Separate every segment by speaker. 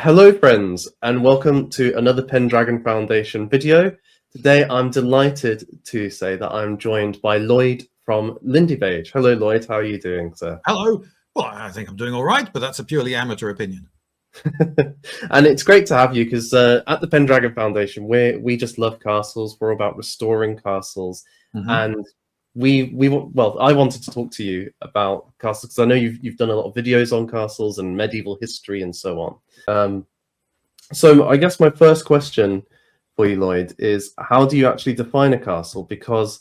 Speaker 1: Hello friends, and welcome to another Pendragon Foundation video. Today I'm delighted to say that I'm joined by Lloyd from Lindybeige. Hello Lloyd, how are you doing, sir?
Speaker 2: Hello. Well, I think I'm doing all right, but that's a purely amateur opinion.
Speaker 1: And it's great to have you because at the Pendragon Foundation we just love castles. We're about restoring castles, and I wanted to talk to you about castles because I know you've done a lot of videos on castles and medieval history and so on. So I guess my first question for you, Lloyd, is how do you actually define a castle? Because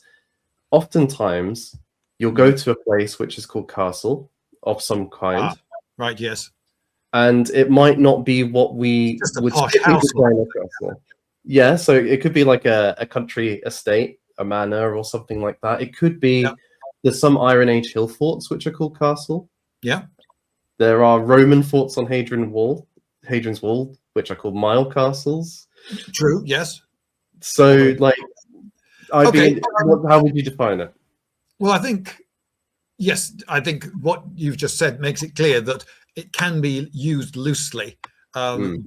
Speaker 1: oftentimes you'll go to a place which is called castle of some kind.
Speaker 2: Right, yes.
Speaker 1: And it might not be what we would typically define a castle. Yeah, so it could be like a country estate, a manor or something like that. It could be, there's some Iron Age hill forts which are called castle.
Speaker 2: Yeah.
Speaker 1: There are Roman forts on Hadrian's Wall, which are called mile castles.
Speaker 2: True, yes.
Speaker 1: So, how would you define it?
Speaker 2: Well, I think what you've just said makes it clear that it can be used loosely. But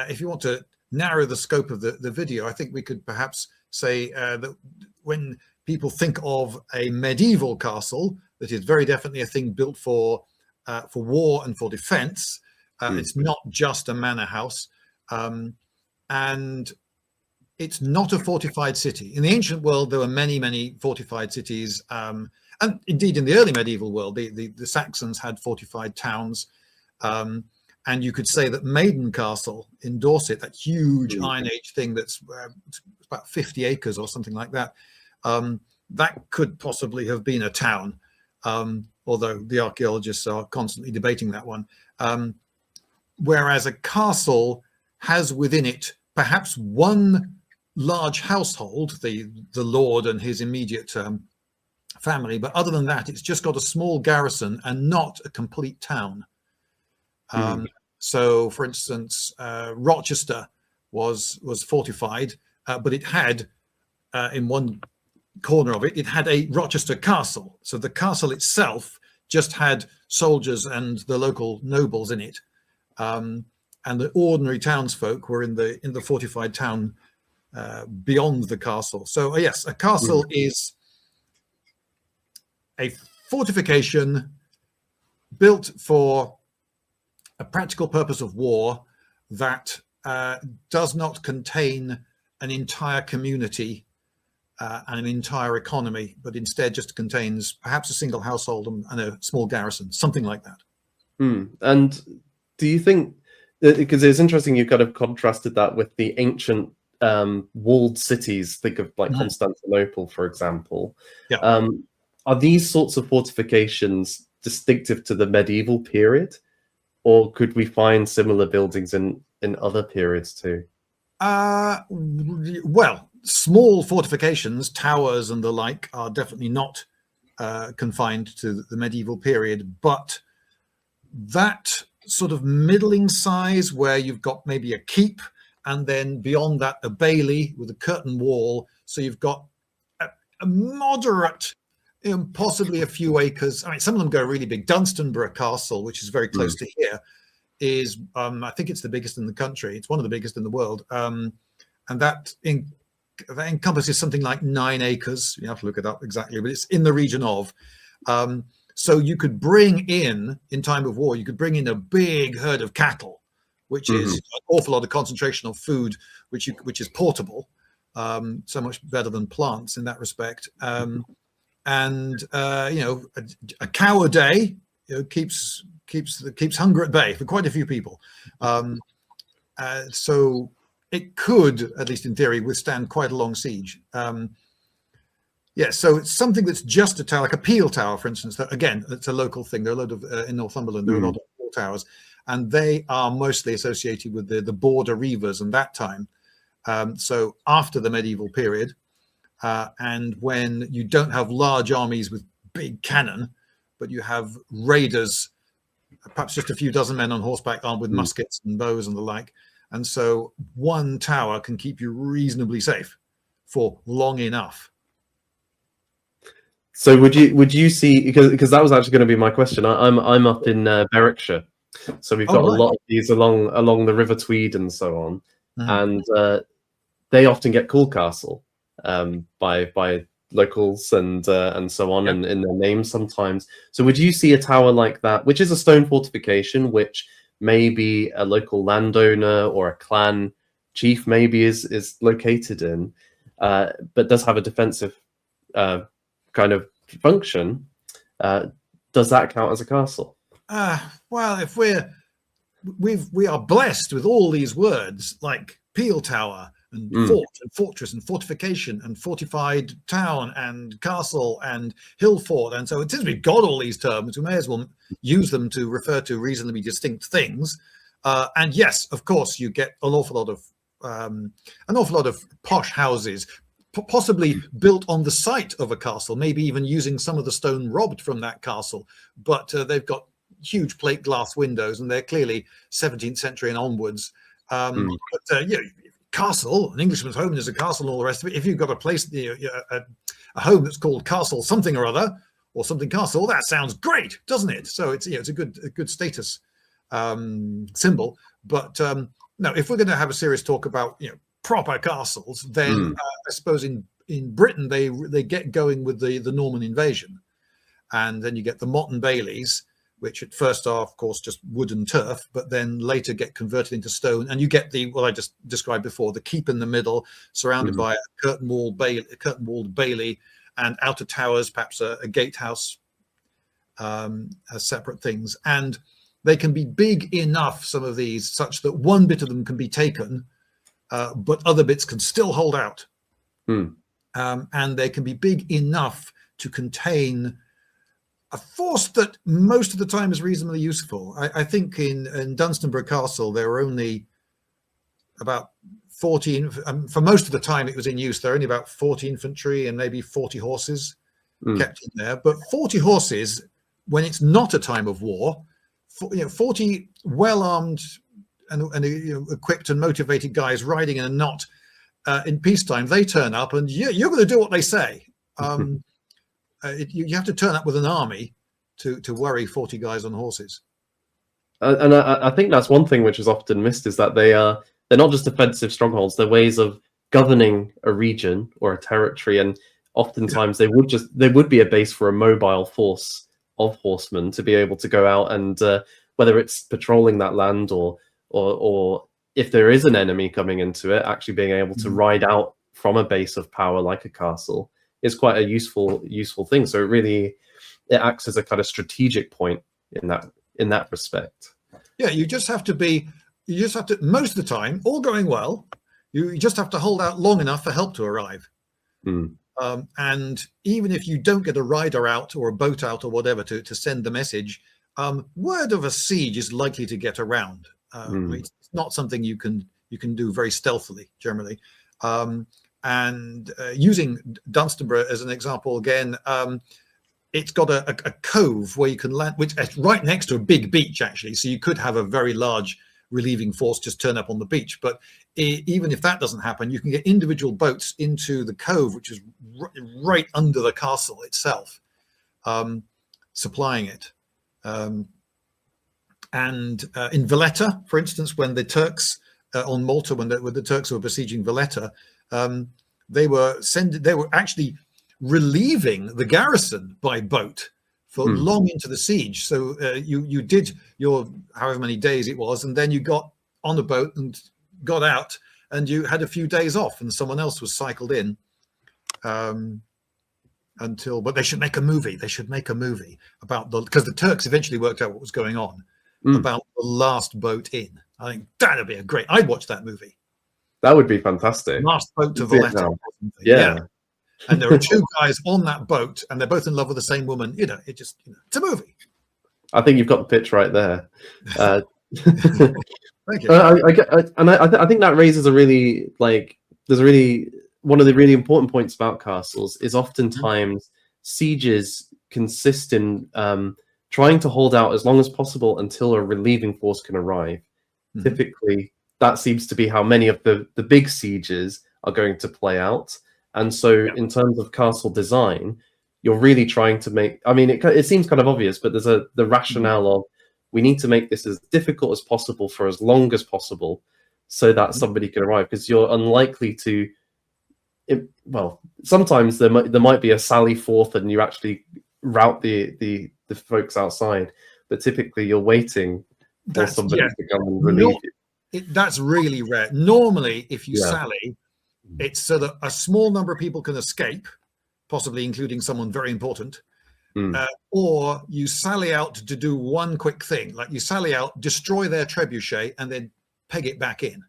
Speaker 2: if you want to narrow the scope of the video, I think we could perhaps say that when people think of a medieval castle, that is very definitely a thing built for war and for defense. It's not just a manor house, and it's not a fortified city. In the ancient world, there were many fortified cities, and indeed in the early medieval world, the Saxons had fortified towns, and you could say that Maiden Castle in Dorset, that huge Iron Age thing that's about 50 acres or something like that, that could possibly have been a town, although the archaeologists are constantly debating that one. Whereas a castle has within it perhaps one large household, the lord and his immediate family, but other than that, it's just got a small garrison and not a complete town. So, for instance, Rochester was fortified, but it had in one corner of it had a Rochester castle. So the castle itself just had soldiers and the local nobles in it. And the ordinary townsfolk were in the fortified town beyond the castle. So yes, a castle is a fortification built for a practical purpose of war that does not contain an entire community and an entire economy, but instead just contains perhaps a single household and a small garrison, something like that.
Speaker 1: And do you think, because it's interesting, you've kind of contrasted that with the ancient walled cities, think of like Constantinople, for example. Are these sorts of fortifications distinctive to the medieval period, or could we find similar buildings in other periods too?
Speaker 2: Well, small fortifications, towers and the like, are definitely not confined to the medieval period, but that sort of middling size where you've got maybe a keep and then beyond that a bailey with a curtain wall, so you've got a moderate, possibly a few acres. I mean, some of them go really big. Dunstanburgh Castle, which is very close to here, is I think it's the biggest in the country. It's one of the biggest in the world, and that encompasses something like 9 acres. You have to look it up exactly, but it's in the region of. So you could bring in time of war, you could bring in a big herd of cattle, which is an awful lot of concentration of food, which is portable, so much better than plants in that respect. And a cow a day, keeps hunger at bay for quite a few people. So it could, at least in theory, withstand quite a long siege. So it's something that's just a tower, like a peel tower, for instance. That, again, it's a local thing. There are a lot of in Northumberland. There are a lot of peel towers, and they are mostly associated with the border reivers and that time. So after the medieval period, and when you don't have large armies with big cannon, but you have raiders, perhaps just a few dozen men on horseback armed with muskets and bows and the like. And so one tower can keep you reasonably safe for long enough.
Speaker 1: So would you see, because that was actually going to be my question. I'm up in Berwickshire, So we've got a lot of these along the River Tweed and so on, and they often get called castle by locals and so on, and in their names sometimes. So would you see a tower like that, which is a stone fortification, which maybe a local landowner or a clan chief maybe is located in, but does have a defensive kind of function? Does that count as a castle?
Speaker 2: Well, if we are blessed with all these words like Peel Tower and fort and fortress and fortification and fortified town and castle and hill fort, and so since we've got all these terms, we may as well use them to refer to reasonably distinct things. And yes, of course, you get an awful lot of posh houses, possibly built on the site of a castle, maybe even using some of the stone robbed from that castle, but they've got huge plate glass windows and they're clearly 17th century and onwards. But castle, an Englishman's home is a castle and all the rest of it. If you've got a place, a home that's called Castle something or other, or something castle, that sounds great, doesn't it? So it's it's a good status symbol. But no, if we're going to have a serious talk about proper castles, then I suppose in Britain they get going with the Norman invasion, and then you get the Motte and Baileys, which at first are, of course, just wood and turf, but then later get converted into stone. And you get what I just described before, the keep in the middle, surrounded by a curtain-walled bailey, and outer towers, perhaps a gatehouse, as separate things. And they can be big enough, some of these, such that one bit of them can be taken, but other bits can still hold out. And they can be big enough to contain a force that most of the time is reasonably useful. I think in Dunstanburgh Castle, there were only about 14, for most of the time it was in use, there were only about 40 infantry and maybe 40 horses kept in there. But 40 horses, when it's not a time of war, 40 well-armed and equipped and motivated guys riding in a knot in peacetime, they turn up and you're going to do what they say. You have to turn up with an army to worry 40 guys on horses.
Speaker 1: And I think that's one thing which is often missed, is that they're not just defensive strongholds, they're ways of governing a region or a territory, and oftentimes they would be a base for a mobile force of horsemen to be able to go out and whether it's patrolling that land or if there is an enemy coming into it, actually being able to ride out from a base of power like a castle is quite a useful thing. So it acts as a kind of strategic point in that respect.
Speaker 2: Yeah, you just have to most of the time, all going well, you just have to hold out long enough for help to arrive. And even if you don't get a rider out or a boat out or whatever to send the message, word of a siege is likely to get around. It's not something you can do very stealthily generally. And using Dunstanburgh as an example again, it's got a cove where you can land, which is right next to a big beach actually. So you could have a very large relieving force just turn up on the beach. But even if that doesn't happen, you can get individual boats into the cove, which is right under the castle itself, supplying it. And in Valletta, for instance, when the Turks on Malta, when the Turks were besieging Valletta, they were actually relieving the garrison by boat for long into the siege. So you did your however many days it was, and then you got on a boat and got out, and you had a few days off, and someone else was cycled in. But they should make a movie. They should make a movie about because the Turks eventually worked out what was going on about the last boat in. I think that'd be I'd watch that movie.
Speaker 1: That would be fantastic.
Speaker 2: Last boat to Valletta.
Speaker 1: Yeah.
Speaker 2: And there are two guys on that boat, and they're both in love with the same woman. It's a movie.
Speaker 1: I think you've got the pitch right there.
Speaker 2: Thank you.
Speaker 1: I think that raises one of the really important points about castles is oftentimes sieges consist in trying to hold out as long as possible until a relieving force can arrive. Typically, that seems to be how many of the big sieges are going to play out. And so in terms of castle design, you're really trying to make, it seems kind of obvious, but there's the rationale of we need to make this as difficult as possible for as long as possible, so that somebody can arrive, because you're unlikely to. Well, sometimes there might be a sally forth, and you actually route the folks outside, but typically you're waiting for somebody to come and relieve you.
Speaker 2: That's really rare. Normally, if you sally, it's so that a small number of people can escape, possibly including someone very important, or you sally out to do one quick thing, like you sally out, destroy their trebuchet, and then peg it back in.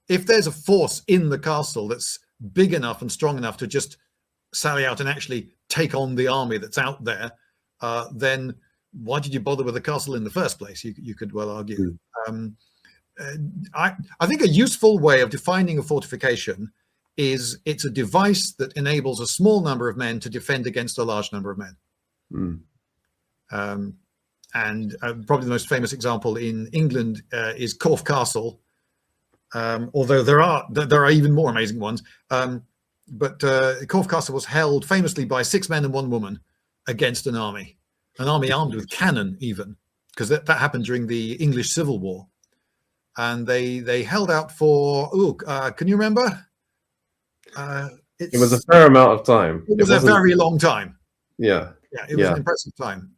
Speaker 2: If there's a force in the castle that's big enough and strong enough to just sally out and actually take on the army that's out there, then why did you bother with the castle in the first place? You could well argue. I think a useful way of defining a fortification is it's a device that enables a small number of men to defend against a large number of men. And probably the most famous example in England is Corfe Castle, although there are even more amazing ones. But Corfe Castle was held famously by 6 men and 1 woman against an army armed with cannon, even, because that happened during the English Civil War. And they held out for, can you remember?
Speaker 1: It was a fair amount of time.
Speaker 2: It was a very long time.
Speaker 1: Yeah.
Speaker 2: Yeah, it was an impressive time.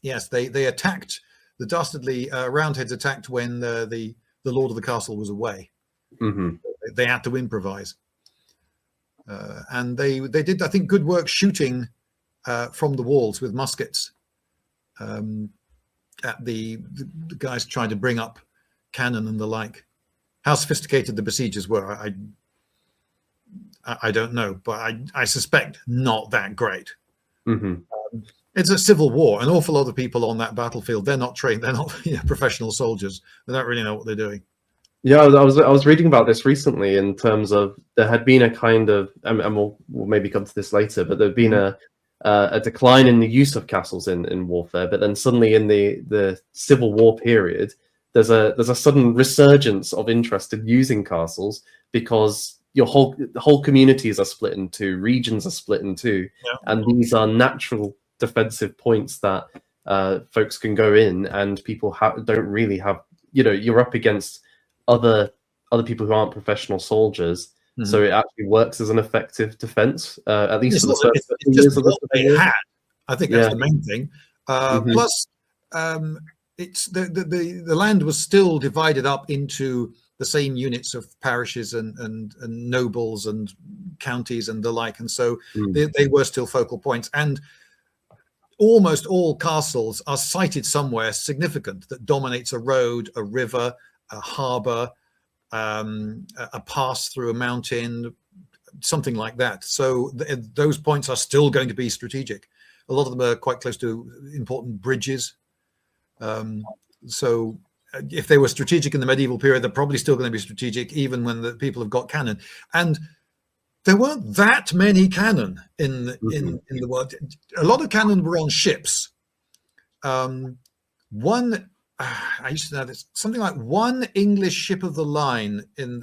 Speaker 2: Yes, they attacked, the dastardly Roundheads attacked when the Lord of the Castle was away. They had to improvise. And they did, I think, good work shooting from the walls with muskets at the guys trying to bring up cannon and the like. How sophisticated the besiegers were, I don't know, but I suspect not that great. It's a civil war. An awful lot of people on that battlefield, they're not trained, they're not professional soldiers. They don't really know what they're doing.
Speaker 1: Yeah, I was reading about this recently, in terms of there had been a kind of, and we'll maybe come to this later, but there'd been a decline in the use of castles in warfare. But then suddenly in the Civil War period, there's a sudden resurgence of interest in using castles, because the whole communities are split in two, regions are split in two, and these are natural defensive points that folks can go in, and people don't really have, you're up against other people who aren't professional soldiers, so it actually works as an effective defense, at least for the first years of the
Speaker 2: had. I think that's the main thing. Plus, it's the land was still divided up into the same units of parishes and nobles and counties and the like, and so they were still focal points. And almost all castles are sited somewhere significant that dominates a road, a river, a harbour, a pass through a mountain, something like that. So those points are still going to be strategic. A lot of them are quite close to important bridges. So if they were strategic in the medieval period, they're probably still going to be strategic even when the people have got cannon. And there weren't that many cannon in the world. A lot of cannon were on ships. I used to know this, something like 1 English ship of the line in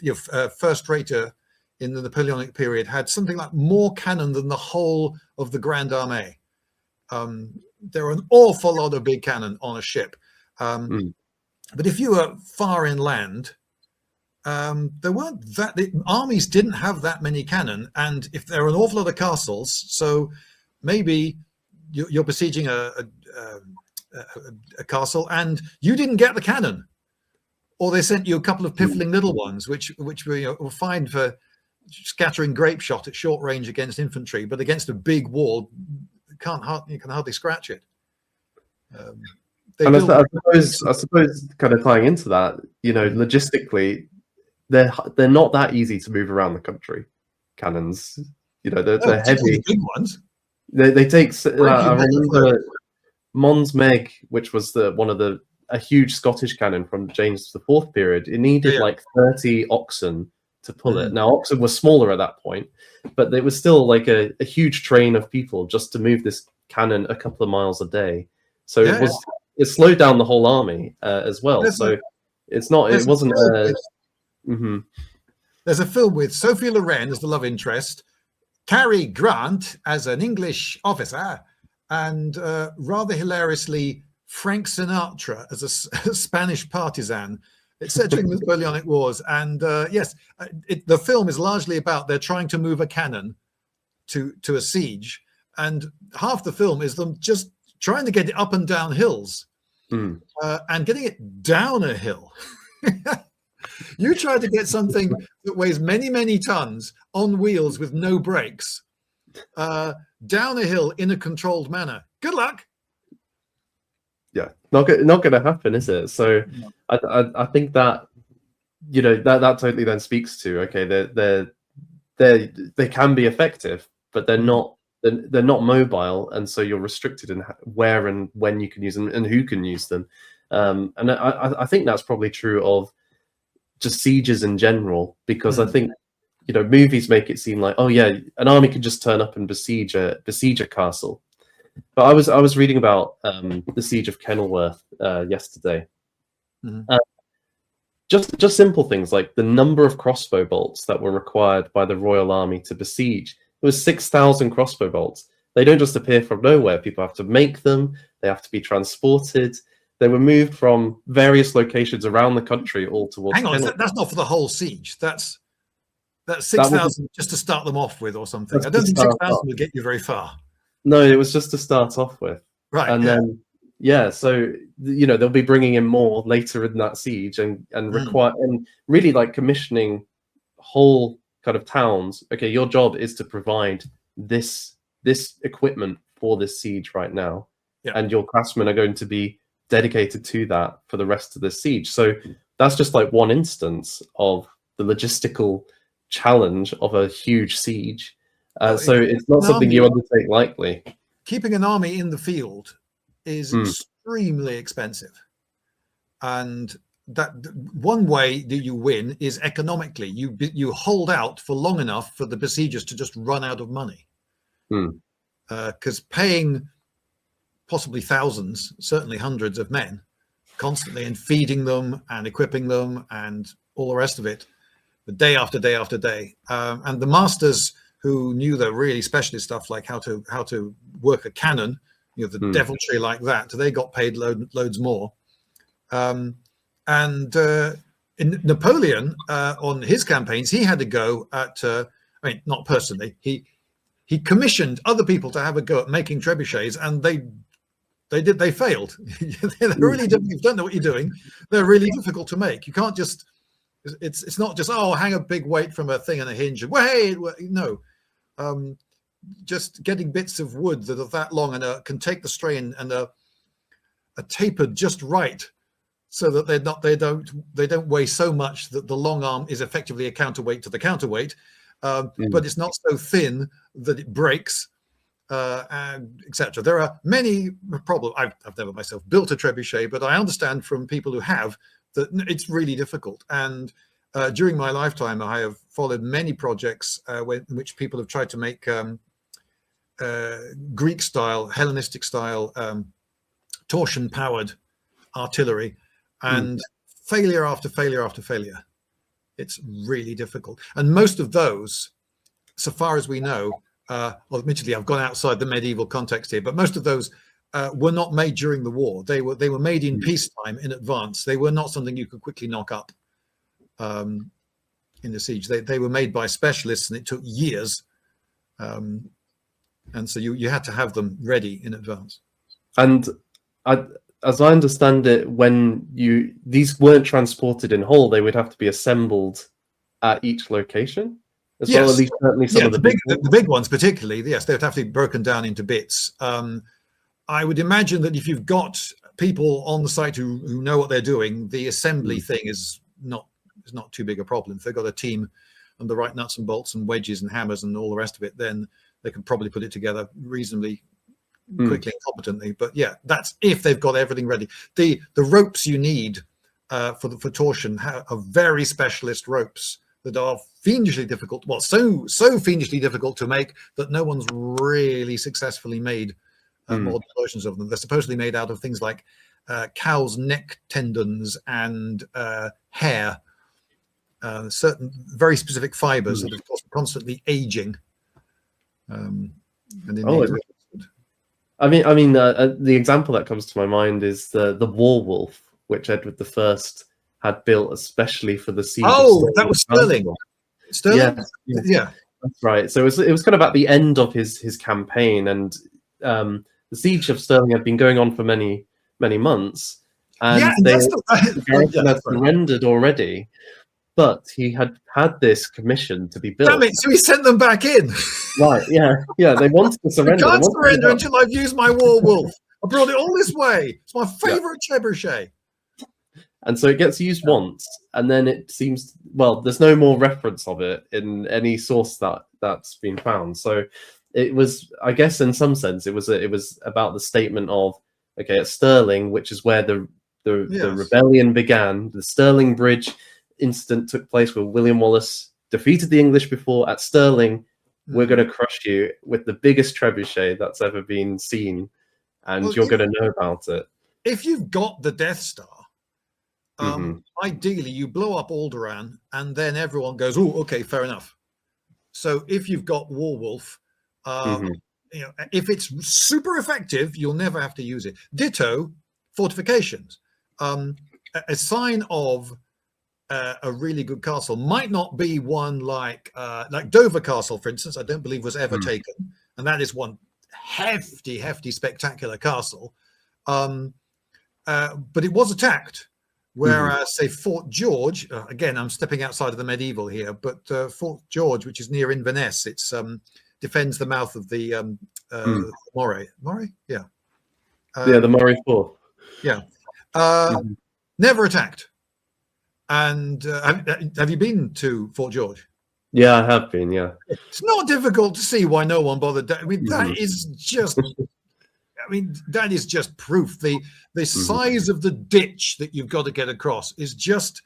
Speaker 2: your first rater in the Napoleonic period had something like more cannon than the whole of the Grande Armée. There were an awful lot of big cannon on a ship. But if you were far inland, there weren't the armies didn't have that many cannon. And if there were an awful lot of castles, so maybe you're besieging a castle and you didn't get the cannon, or they sent you a couple of piffling little ones, which were fine for scattering grape shot at short range against infantry, but against a big wall, you can hardly scratch it.
Speaker 1: And I suppose kind of tying into that, logistically, they're not that easy to move around the country. Cannons, they're heavy.
Speaker 2: Big ones.
Speaker 1: They take. I remember Mons Meg, which was a huge Scottish cannon from James IV period. It needed like 30 oxen to pull it. Now oxen were smaller at that point, but it was still like a huge train of people just to move this cannon a couple of miles a day. So it slowed down the whole army as well. There's
Speaker 2: a film with Sophie Loren as the love interest, Cary Grant as an English officer, and rather hilariously, Frank Sinatra as a Spanish partisan. It's set during the Napoleonic Wars, and yes, the film is largely about they're trying to move a cannon to a siege, and half the film is them just trying to get it up and down hills, and getting it down a hill. You try to get something that weighs many, many tons on wheels with no brakes down a hill in a controlled manner. Good luck.
Speaker 1: Yeah, not going to happen, is it? So no. I think that, you know, that totally then speaks to, okay, they can be effective, but they're not mobile, and so you're restricted in where and when you can use them and who can use them. And I think that's probably true of just sieges in general, because I think, you know, movies make it seem like, oh yeah, an army can just turn up and besiege a castle. But I was reading about the siege of Kenilworth yesterday. Just simple things like the number of crossbow bolts that were required by the Royal Army to besiege. It was 6,000 crossbow bolts. They don't just appear from nowhere. People have to make them. They have to be transported. They were moved from various locations around the country all towards.
Speaker 2: Hang on, that's not for the whole siege. That's 6,000 just to start them off with, or something. I don't think 6,000 will get you very far.
Speaker 1: No, it was just to start off with.
Speaker 2: Right.
Speaker 1: And then, yeah, so, you know, they'll be bringing in more later in that siege and require, and really like commissioning whole kind of towns. Okay, your job is to provide this equipment for this siege right now.
Speaker 2: Yeah.
Speaker 1: And your craftsmen are going to be dedicated to that for the rest of the siege. So that's just like one instance of the logistical challenge of a huge siege. So it's not something you undertake lightly.
Speaker 2: Keeping an army in the field is extremely expensive, and that one way that you win is economically. You hold out for long enough for the besiegers to just run out of money, because paying possibly thousands, certainly hundreds of men constantly, and feeding them and equipping them and all the rest of it, day after day after day, and the masters who knew the really specialist stuff, like how to work a cannon, you know, the deviltry like that, they got paid loads more. And in Napoleon, on his campaigns, he had to go at, I mean, not personally, he commissioned other people to have a go at making trebuchets, and they failed. They're really difficult. If you don't know what you're doing, they're really difficult to make. You can't just, it's not just, oh, hang a big weight from a thing and a hinge and wait, no. Just getting bits of wood that are that long and can take the strain and are tapered just right, so that they don't weigh so much that the long arm is effectively a counterweight to the counterweight, but it's not so thin that it breaks, and etc. There are many problems. I've never myself built a trebuchet, but I understand from people who have that it's really difficult. And during my lifetime, I have followed many projects in which people have tried to make Greek style, Hellenistic style, torsion powered artillery, and failure after failure after failure. It's really difficult. And most of those, so far as we know, well, admittedly, I've gone outside the medieval context here, but most of those were not made during the war. They were made in peacetime, in advance. They were not something you could quickly knock up in the siege. They were made by specialists, and it took years. And so you had to have them ready in advance.
Speaker 1: And as I understand it, when these weren't transported in whole, they would have to be assembled at each location. As well, at least certainly some of
Speaker 2: the big ones, particularly, yes, they would have to be broken down into bits. I would imagine that if you've got people on the site who know what they're doing, the assembly thing is not too big a problem. If they've got a team and the right nuts and bolts and wedges and hammers and all the rest of it, then they can probably put it together reasonably quickly and competently. But yeah, that's if they've got everything ready. The ropes you need for torsion are very specialist ropes that are fiendishly difficult. Well, so fiendishly difficult to make that no one's really successfully made modern versions of them. They're supposedly made out of things like cow's neck tendons and hair, certain very specific fibers that are constantly aging. And
Speaker 1: The example that comes to my mind is the war wolf, which Edward I had built especially for the siege of
Speaker 2: Oh, that
Speaker 1: Stirling
Speaker 2: was Stirling.
Speaker 1: Castle.
Speaker 2: Sterling?
Speaker 1: Yeah,
Speaker 2: Yeah.
Speaker 1: that's right. So it was kind of at the end of his campaign, and the siege of Stirling had been going on for many months,
Speaker 2: Yeah,
Speaker 1: and
Speaker 2: and that's
Speaker 1: the garrison
Speaker 2: yeah,
Speaker 1: had surrendered already. But he had this commission to be
Speaker 2: damn
Speaker 1: built.
Speaker 2: it! So he sent them back in.
Speaker 1: Right? Yeah. They wanted to
Speaker 2: I
Speaker 1: surrender.
Speaker 2: can't surrender until I've used my war wolf. I brought it all this way. It's my favorite trebuchet.
Speaker 1: And so it gets used once, and then it seems, well, there's no more reference of it in any source that's been found. So it was, I guess, in some sense, it was about the statement of, okay, at Stirling, which is where the rebellion began. The Stirling Bridge incident took place where William Wallace defeated the English before. At Stirling, we're going to crush you with the biggest trebuchet that's ever been seen, and you're going to know about it.
Speaker 2: If you've got the Death Star, ideally you blow up Alderaan, and then everyone goes, "Oh, okay, fair enough." So if you've got Warwolf, you know, if it's super effective, you'll never have to use it. Ditto fortifications. A sign of a really good castle might not be one like Dover Castle, for instance. I don't believe was ever taken, and that is one hefty, spectacular castle. But it was attacked. Whereas, say, Fort George, again, I'm stepping outside of the medieval here, but Fort George, which is near Inverness, it's defends the mouth of the Moray. Moray, yeah,
Speaker 1: the Moray Forth.
Speaker 2: Yeah, never attacked. And have you been to Fort George?
Speaker 1: Yeah, I have been. Yeah,
Speaker 2: it's not difficult to see why no one bothered. I mean, that is just. I mean, that is just proof. The size of the ditch that you've got to get across is just.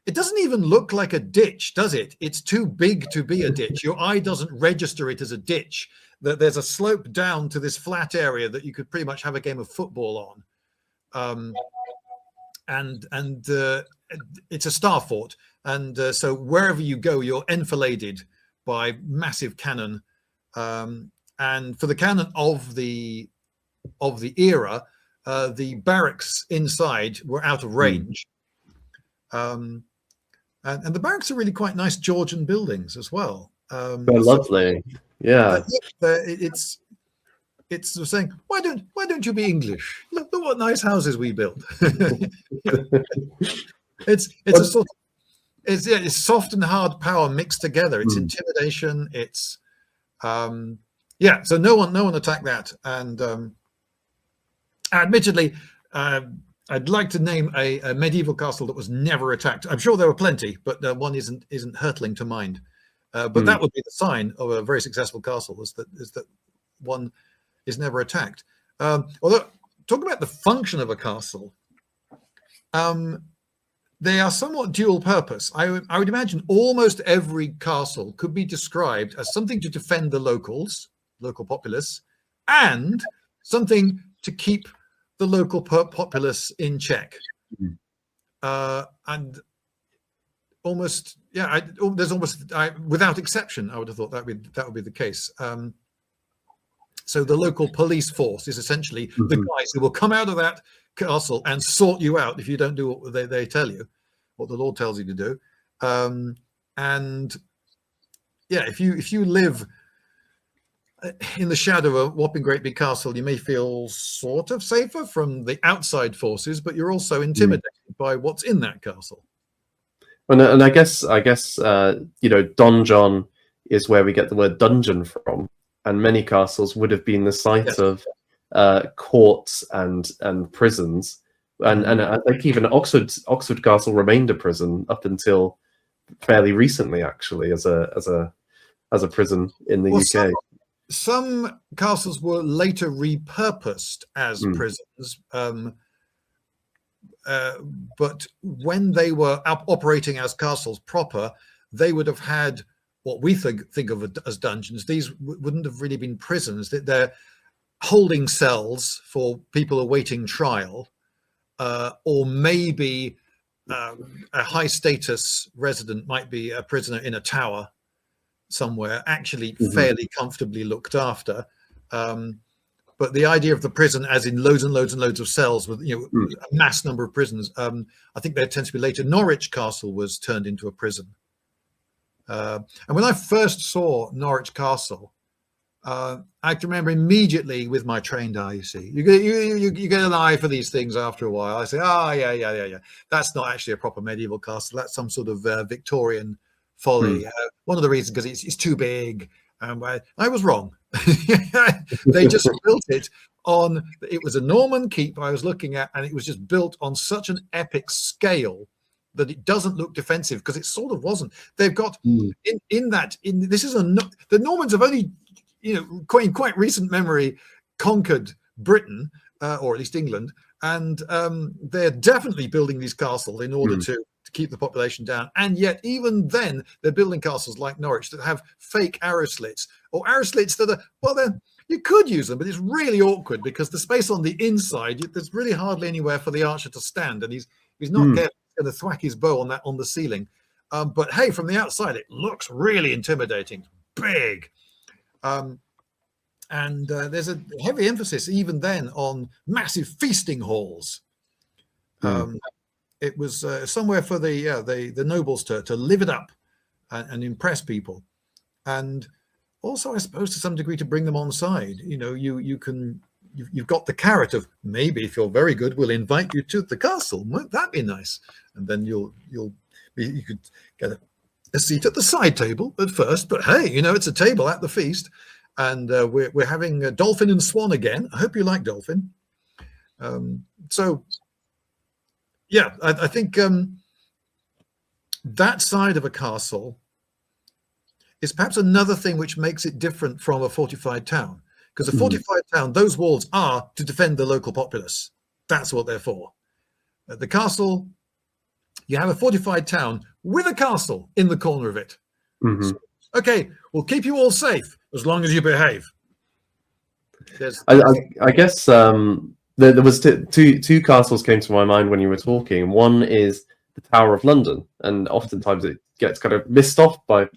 Speaker 2: It doesn't even look like a ditch, does it? It's too big to be a ditch. Your eye doesn't register it as a ditch. That there's a slope down to this flat area that you could pretty much have a game of football on. And it's a star fort, and so wherever you go, you're enfiladed by massive cannon. And for the cannon of the era, the barracks inside were out of range. And the barracks are really quite nice Georgian buildings as well.
Speaker 1: They're lovely. Yeah.
Speaker 2: It's saying, why don't you be English? Look what nice houses we built. it's a sort of, it's soft and hard power mixed together. It's intimidation. It's so no one attacked that. And admittedly, I'd like to name a medieval castle that was never attacked. I'm sure there were plenty, but one isn't hurtling to mind. But that would be the sign of a very successful castle, is that one is never attacked. Although, talking about the function of a castle, they are somewhat dual purpose. I would imagine almost every castle could be described as something to defend the local populace, and something to keep the local populace in check. And almost, there's almost, without exception, I would have thought that would be the case. So the local police force is essentially the guys who will come out of that castle and sort you out if you don't do what they tell you, what the Lord tells you to do. And yeah, if you live in the shadow of a whopping great big castle, you may feel sort of safer from the outside forces, but you're also intimidated by what's in that castle.
Speaker 1: And I guess donjon is where we get the word dungeon from. And many castles would have been the site of courts and prisons, and I think even Oxford Castle remained a prison up until fairly recently, actually, as a prison in the UK.
Speaker 2: Some castles were later repurposed as prisons, but when they were operating as castles proper, they would have had what we think of as dungeons. These wouldn't have really been prisons. They're holding cells for people awaiting trial, or maybe a high status resident might be a prisoner in a tower somewhere, actually fairly comfortably looked after. but the idea of the prison as in loads and loads and loads of cells with, you know, a mass number of prisons. I think there tends to be later. Norwich Castle was turned into a prison. And when I first saw Norwich Castle, I can remember immediately with my trained eye, you see, you get an eye for these things after a while. I say, oh, yeah. That's not actually a proper medieval castle. That's some sort of Victorian folly. One of the reasons, because it's too big. I was wrong. They just built it on, it was a Norman keep I was looking at, and it was just built on such an epic scale that it doesn't look defensive, because it sort of wasn't. They've got the Normans have only, you know, in quite recent memory conquered Britain, or at least England, and they're definitely building these castles in order to keep the population down. And yet even then they're building castles like Norwich that have fake arrow slits, or arrow slits that are, well, you could use them, but it's really awkward because the space on the inside, there's really hardly anywhere for the archer to stand, and he's not careful, he's going to thwack his bow on the ceiling. But hey, from the outside it looks really intimidating, big. And there's a heavy emphasis even then on massive feasting halls. It was somewhere for the nobles to live it up and impress people, and also, I suppose, to some degree, to bring them on side. You know, you've got the carrot of, maybe if you're very good, we'll invite you to the castle. Won't that be nice? And then you could get a seat at the side table at first, but hey, you know, it's a table at the feast, and we're having dolphin and swan again. I hope you like dolphin. So yeah, I think that side of a castle is perhaps another thing which makes it different from a fortified town, because a fortified town, those walls are to defend the local populace. That's what they're for. At the castle, you have a fortified town with a castle in the corner of it. So, okay, we'll keep you all safe as long as you behave.
Speaker 1: I guess there was two castles came to my mind when you were talking. One is the Tower of London, and oftentimes it gets kind of missed off by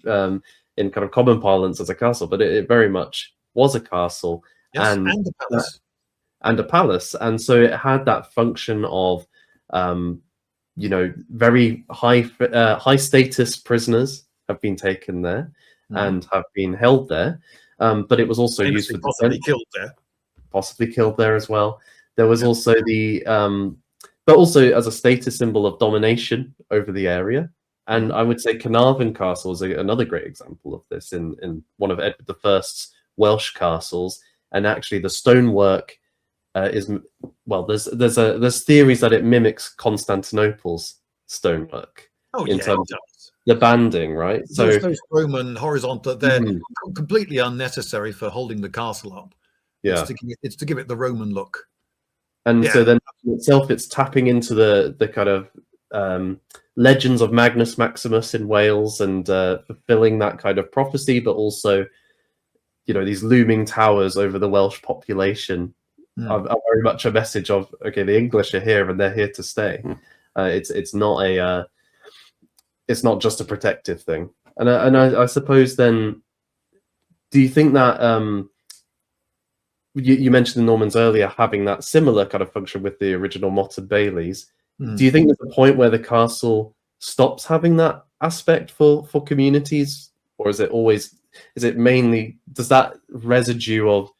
Speaker 1: in kind of common parlance as a castle, but it very much was a castle.
Speaker 2: Yes, and a palace.
Speaker 1: And a palace, and so it had that function of you know, very high status prisoners have been taken there and have been held there, but it was also used for
Speaker 2: possibly killed there
Speaker 1: as well. There was also but also as a status symbol of domination over the area. And I would say Carnarvon Castle is another great example of this in one of Edward I's Welsh castles. And actually, the stonework is, well, there's theories that it mimics Constantinople's stonework in terms of the banding, right? So
Speaker 2: those Roman horizontal, they're completely unnecessary for holding the castle up.
Speaker 1: Yeah,
Speaker 2: it's to give it the Roman look.
Speaker 1: And so then itself, it's tapping into the kind of legends of Magnus Maximus in Wales and fulfilling that kind of prophecy, but also, you know, these looming towers over the Welsh population are very much a message of, okay, the English are here and they're here to stay. It's not just a protective thing. And I suppose then, do you think that you mentioned the Normans earlier having that similar kind of function with the original Motte and Baileys? Do you think there's a point where the castle stops having that aspect for communities, or is it mainly, does that residue of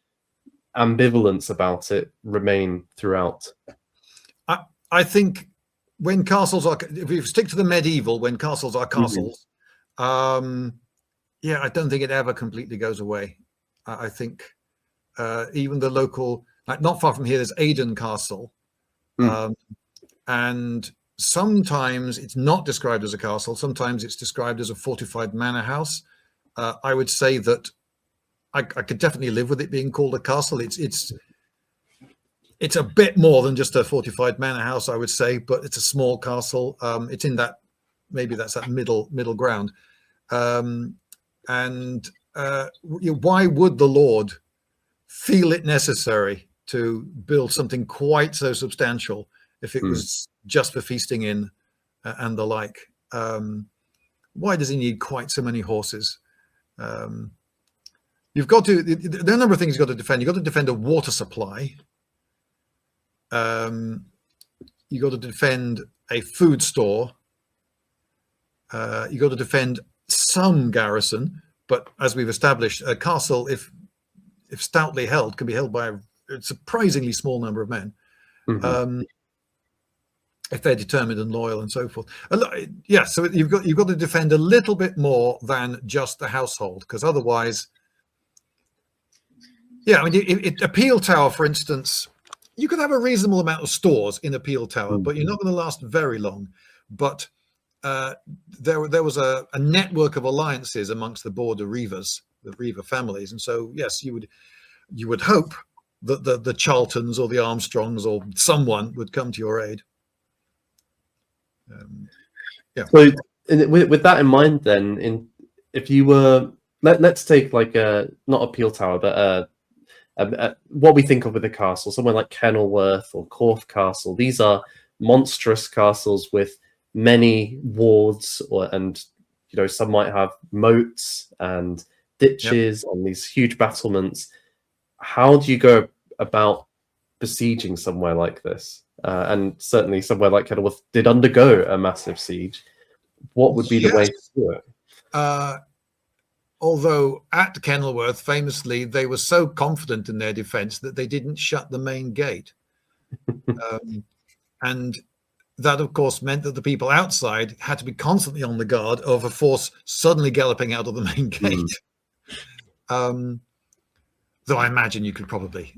Speaker 1: ambivalence about it remain throughout?
Speaker 2: I think when castles are, if we stick to the medieval, when castles are castles, I don't think it ever completely goes away. I think even the local, like not far from here, there's Aden Castle. And sometimes it's not described as a castle. Sometimes it's described as a fortified manor house. I would say that I could definitely live with it being called a castle. It's a bit more than just a fortified manor house, I would say, but it's a small castle. It's in that, maybe that's that middle ground. Why would the Lord feel it necessary to build something quite so substantial if it was just for feasting in and the like? Why does he need quite so many horses? You've got to. There are a number of things you've got to defend. You've got to defend a water supply. You've got to defend a food store. You've got to defend some garrison, but as we've established, a castle, if stoutly held, can be held by a surprisingly small number of men. If they're determined and loyal and so forth. Yeah, so you've got to defend a little bit more than just the household, because otherwise, yeah, I mean, a peel tower, for instance, you could have a reasonable amount of stores in a peel tower, but you're not going to last very long. But there was a network of alliances amongst the border reavers, the reaver families, and so yes, you would hope that the Charltons or the Armstrongs or someone would come to your aid. Yeah. So
Speaker 1: with that in mind, then, if you were, let's take like not a peel tower, but what we think of with a castle, somewhere like Kenilworth or Corfe Castle. These are monstrous castles with many wards, and some might have moats and ditches and these huge battlements. How do you go about besieging somewhere like this? And certainly somewhere like Kenilworth did undergo a massive siege. What would be the way to do it?
Speaker 2: Although at Kenilworth, famously, they were so confident in their defense that they didn't shut the main gate. And that, of course, meant that the people outside had to be constantly on the guard of a force suddenly galloping out of the main gate. Though I imagine you could probably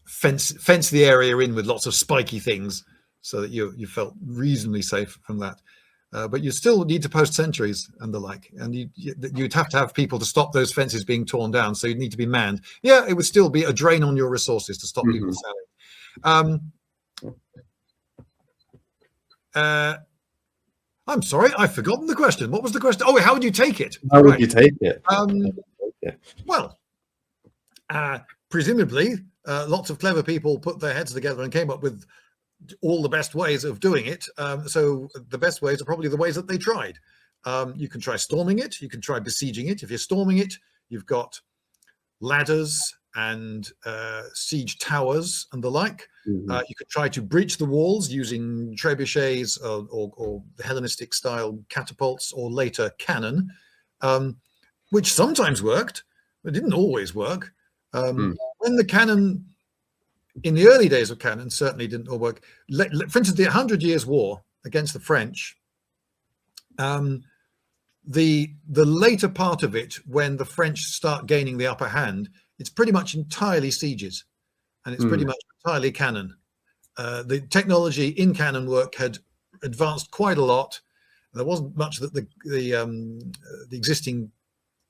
Speaker 2: fence the area in with lots of spiky things so that you felt reasonably safe from that. But you still need to post sentries and the like, and you'd have to have people to stop those fences being torn down, so you'd need to be manned. Yeah, it would still be a drain on your resources to stop people selling. I'm sorry, I've forgotten the question. What was the question? Oh, how would you take it?
Speaker 1: How would you take it?
Speaker 2: Well, presumably, lots of clever people put their heads together and came up with all the best ways of doing it. So the best ways are probably the ways that they tried. You can try storming it. You can try besieging it. If you're storming it, you've got ladders and siege towers and the like. You could try to breach the walls using trebuchets or the Hellenistic style catapults, or later cannon, which sometimes worked, but didn't always work. When the cannon, in the early days of cannon, certainly didn't all work. For instance, the 100 Years' War against the French, the later part of it, when the French start gaining the upper hand, it's pretty much entirely sieges, and it's pretty much entirely cannon. The technology in cannon work had advanced quite a lot. There wasn't much that the existing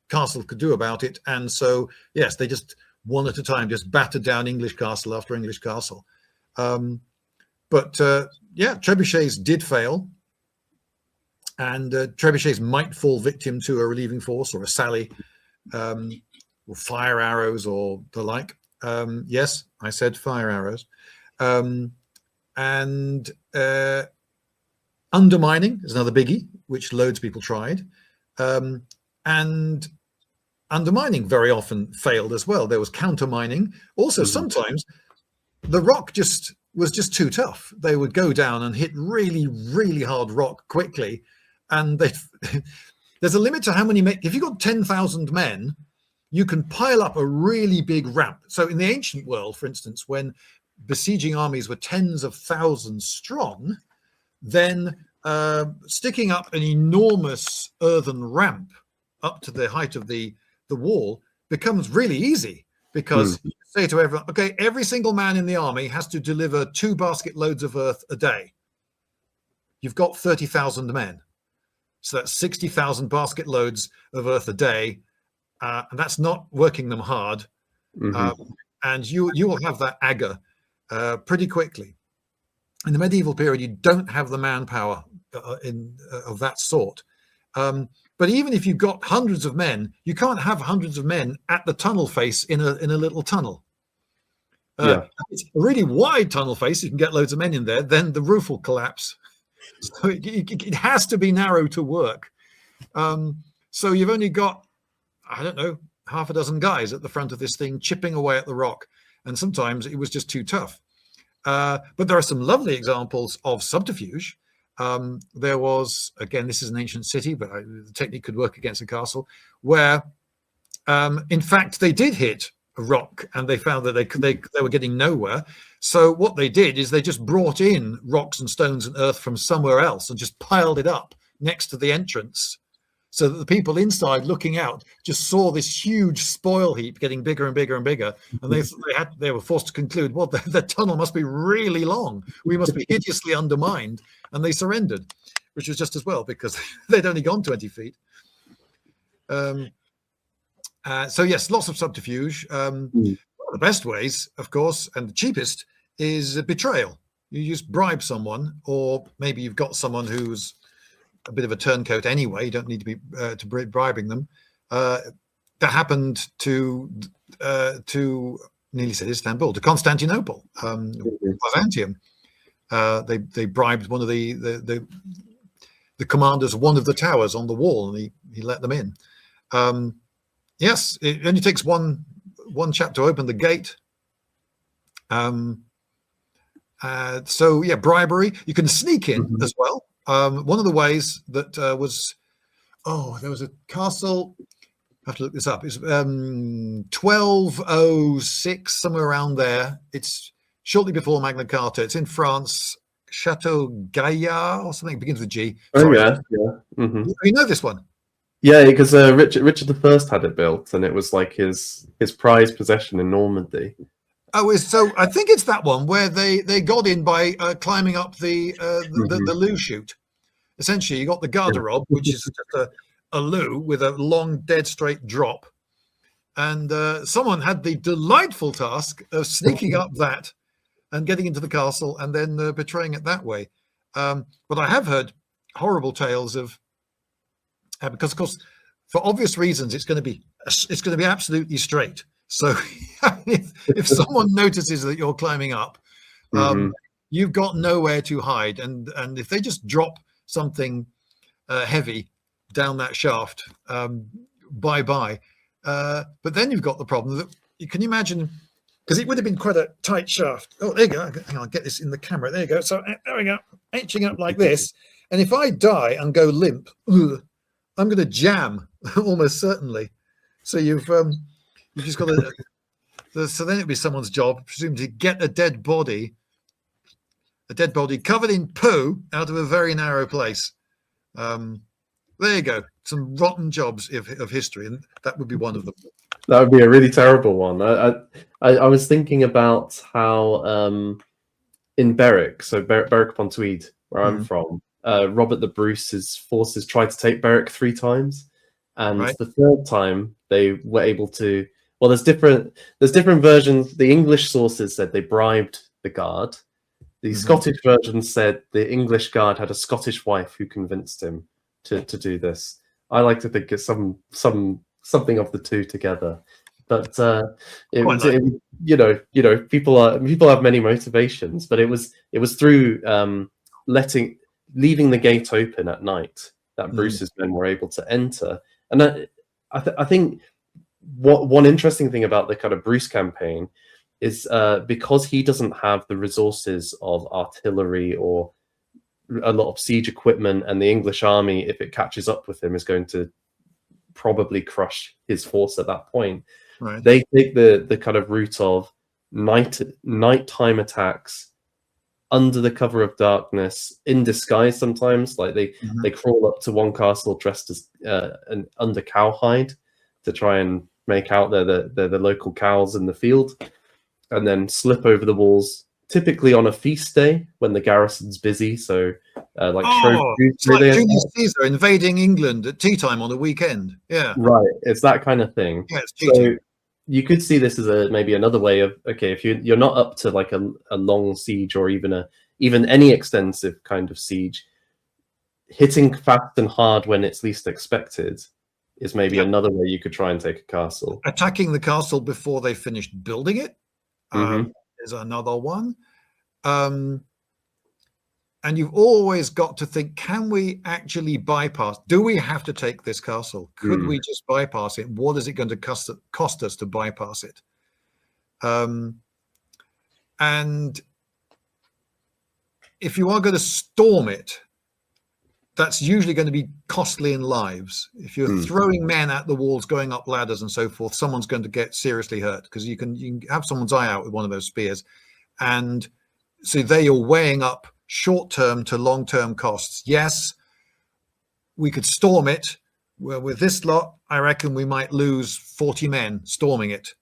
Speaker 2: castle could do about it, and so yes, they just one at a time just battered down English castle after English castle. But yeah, trebuchets did fail, and trebuchets might fall victim to a relieving force or a sally, or fire arrows or the like. Yes, I said fire arrows. And undermining is another biggie, which loads of people tried. And undermining very often failed as well. There was countermining. Also, sometimes the rock was just too tough. They would go down and hit really, really hard rock quickly. And there's a limit to how many if you've got 10,000 men, you can pile up a really big ramp. So in the ancient world, for instance, when besieging armies were tens of thousands strong, then sticking up an enormous earthen ramp up to the height of the wall becomes really easy, because you say to everyone, okay, every single man in the army has to deliver 2 basket loads of earth a day. You've got 30,000 men. So that's 60,000 basket loads of earth a day. And that's not working them hard. And you will have that agger pretty quickly. In the medieval period, you don't have the manpower of that sort. But even if you've got hundreds of men, you can't have hundreds of men at the tunnel face in a little tunnel. It's a really wide tunnel face. You can get loads of men in there. Then the roof will collapse. So it has to be narrow to work. So you've only got I don't know, half a dozen guys at the front of this thing chipping away at the rock, and sometimes it was just too tough. But there are some lovely examples of subterfuge. There was, again, this is an ancient city, but the technique could work against a castle, where in fact they did hit a rock and they found that they were getting nowhere. So what they did is they just brought in rocks and stones and earth from somewhere else and just piled it up next to the entrance, so that the people inside looking out just saw this huge spoil heap getting bigger and bigger and bigger, and they were forced to conclude, well, the tunnel must be really long, we must be hideously undermined, and they surrendered, which was just as well because they'd only gone 20 feet. So yes, lots of subterfuge. One of the best ways, of course, and the cheapest, is betrayal. You just bribe someone, or maybe you've got someone who's a bit of a turncoat anyway. You don't need to be bribing them. That happened to nearly said Istanbul, to Constantinople, Byzantium. They bribed one of the commanders of one of the towers on the wall, and he let them in. Yes, it only takes one chap to open the gate. So yeah, bribery. You can sneak in as well. One of the ways that there was a castle. I have to look this up. It's 1206, somewhere around there. It's shortly before Magna Carta. It's in France, Chateau Gaillard or something. It begins with G. Sorry.
Speaker 1: Oh yeah.
Speaker 2: You know this one?
Speaker 1: Yeah, because Richard I had it built, and it was like his prized possession in Normandy.
Speaker 2: Oh, so I think it's that one where they got in by climbing up the loo chute. Essentially, you got the garderobe, which is just a loo with a long, dead straight drop, and someone had the delightful task of sneaking up that and getting into the castle and then betraying it that way. But I have heard horrible tales of. Because of course, for obvious reasons, it's going to be absolutely straight. So if someone notices that you're climbing up, you've got nowhere to hide, and if they just drop something heavy down that shaft, bye bye. But then you've got the problem that you can imagine, because it would have been quite a tight shaft. Oh, there you go. Hang on, I'll get this in the camera. There you go. So there we go, inching up like this. And if I die and go limp, I'm going to jam almost certainly. So you've just got to. So then it'd be someone's job, presumably, to get a dead body covered in poo out of a very narrow place. There you go. Some rotten jobs of history, and that would be one of them.
Speaker 1: That would be a really terrible one. I was thinking about how in Berwick, so Berwick upon Tweed, where I'm from. Robert the Bruce's forces tried to take Berwick 3 times, and the third time they were able to. Well, there's different versions. The English sources said they bribed the guard. The Scottish version said the English guard had a Scottish wife who convinced him to do this. I like to think it's something of the two together. But people have many motivations, but it was through leaving the gate open at night that Bruce's men were able to enter. And I think one interesting thing about the kind of Bruce campaign is because he doesn't have the resources of artillery or a lot of siege equipment, and the English army, if it catches up with him, is going to probably crush his force at that point.
Speaker 2: Right.
Speaker 1: They take the kind of route of nighttime attacks under the cover of darkness, in disguise sometimes. Like they crawl up to one castle dressed as under cowhide to try and make out they're the local cows in the field, and then slip over the walls, typically on a feast day when the garrison's busy. So
Speaker 2: it's like Julius Caesar invading England at tea time on a weekend. Yeah,
Speaker 1: right. It's that kind of thing.
Speaker 2: Yeah, it's cheating.
Speaker 1: So you could see this as maybe another way of, okay, if you're not up to like a long siege or even any extensive kind of siege, hitting fast and hard when it's least expected is maybe another way you could try and take a castle.
Speaker 2: Attacking the castle before they finished building it is another one. And And you've always got to think, can we actually bypass? Do we have to take this castle? Could we just bypass it? What is it going to cost us to bypass it? And if you are going to storm it, that's usually going to be costly in lives. If you're throwing men at the walls, going up ladders and so forth, someone's going to get seriously hurt, because you can have someone's eye out with one of those spears. And so there you're weighing up short-term to long-term costs. Yes, we could storm it. Well, with this lot, I reckon we might lose 40 men storming it.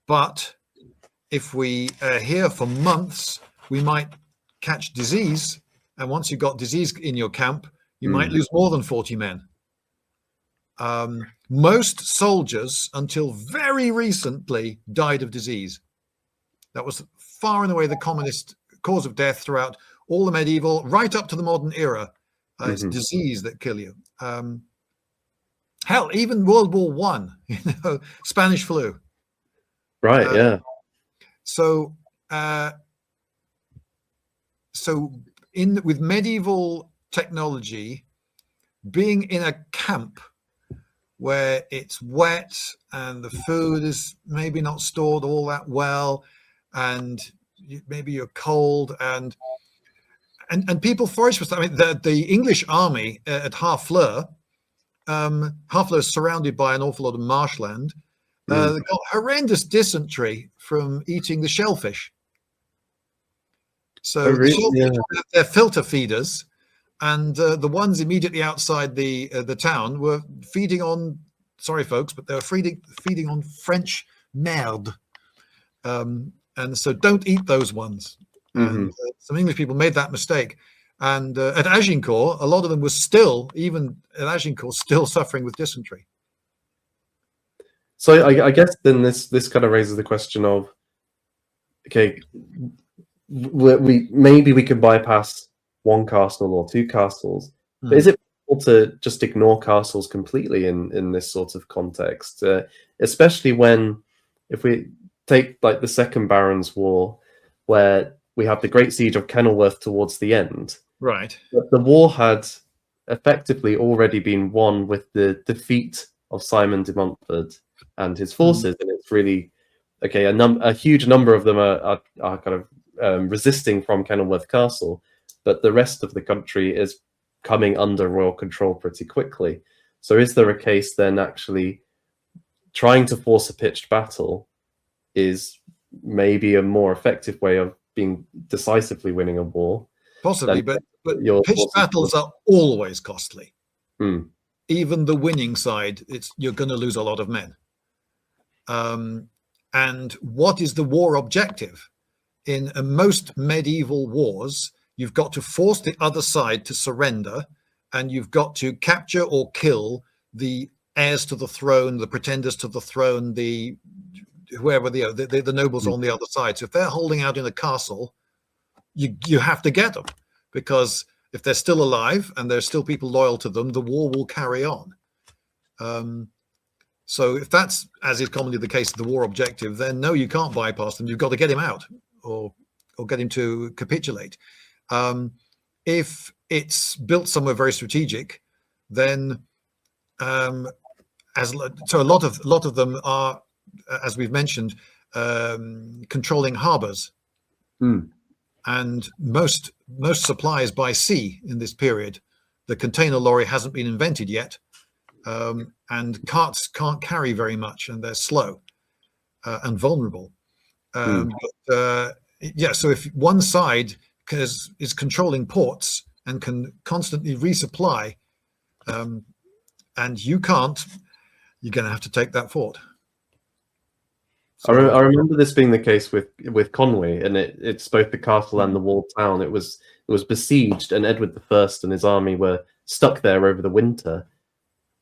Speaker 2: But if we are here for months, we might catch disease. And once you've got disease in your camp, you might lose more than 40 men. Most soldiers, until very recently, died of disease. That was far and away the commonest cause of death throughout all the medieval, right up to the modern era. It's disease that kill you. Hell, even World War One, Spanish flu.
Speaker 1: Right. Yeah.
Speaker 2: So with medieval technology, being in a camp where it's wet and the food is maybe not stored all that well, and maybe you're cold, and people forage for stuff. I mean, the English army at Harfleur is surrounded by an awful lot of marshland. They got horrendous dysentery from eating the shellfish. So they're filter feeders, and the ones immediately outside the town were feeding on, sorry folks, but they were feeding on French merde. And so don't eat those ones. And some English people made that mistake. And at Agincourt, a lot of them were still, even at Agincourt, still suffering with dysentery.
Speaker 1: So I guess then this kind of raises the question of, okay, we can bypass one castle or two castles, but is it possible to just ignore castles completely in this sort of context, especially when, if we take like the Second Barons' War, where we have the Great Siege of Kenilworth towards the end,
Speaker 2: right?
Speaker 1: But the war had effectively already been won with the defeat of Simon de Montfort and his forces, and it's really okay. A huge number of them are kind of resisting from Kenilworth Castle, but the rest of the country is coming under royal control pretty quickly. So is there a case then actually trying to force a pitched battle is maybe a more effective way of being decisively winning a war?
Speaker 2: Possibly, but pitched battles are always costly. Even the winning side, you're going to lose a lot of men. And what is the war objective? In most medieval wars, you've got to force the other side to surrender, and you've got to capture or kill the heirs to the throne, the pretenders to the throne, whoever the nobles on the other side. So if they're holding out in a castle, you have to get them, because if they're still alive and there's still people loyal to them, the war will carry on. So if that's, as is commonly the case, the war objective, then no, you can't bypass them. You've got to get him out or get him to capitulate. If it's built somewhere very strategic, then so a lot of them are, as we've mentioned, controlling harbors. And most supplies by sea in this period. The container lorry hasn't been invented yet, and carts can't carry very much, and they're slow and vulnerable. So if one side is controlling ports and can constantly resupply, and you can't, you're going to have to take that fort.
Speaker 1: So, I remember this being the case with Conway, and it's both the castle and the walled town. It was besieged, and Edward I and his army were stuck there over the winter.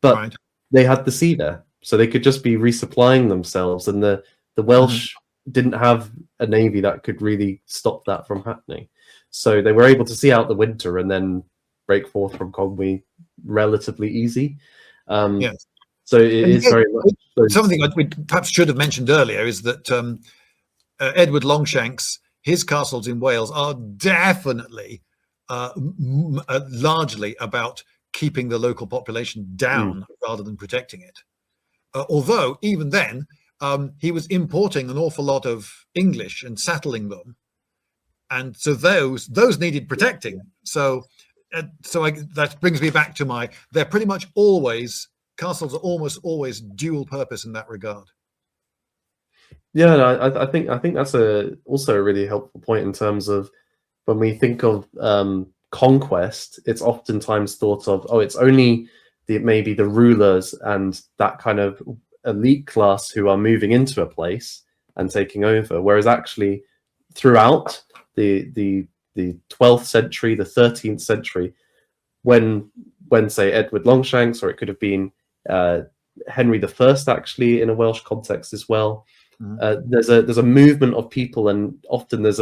Speaker 1: But they had the sea there, so they could just be resupplying themselves, and the Welsh didn't have a navy that could really stop that from happening. So they were able to see out the winter and then break forth from Conway relatively easy.
Speaker 2: Yes.
Speaker 1: So it is very much
Speaker 2: something we perhaps should have mentioned earlier is that Edward Longshanks, his castles in Wales are definitely largely about keeping the local population down rather than protecting it. Although even then, he was importing an awful lot of English and settling them, and so those needed protecting. So that brings me back to they're pretty much always, castles are almost always dual purpose in that regard.
Speaker 1: Yeah, no, I think that's also a really helpful point in terms of when we think of conquest. It's oftentimes thought of, oh, it's only maybe the rulers and that kind of elite class who are moving into a place and taking over, whereas actually throughout the 12th century, the 13th century, when say Edward Longshanks, or it could have been Henry I, actually in a Welsh context as well. There's a movement of people, and often there's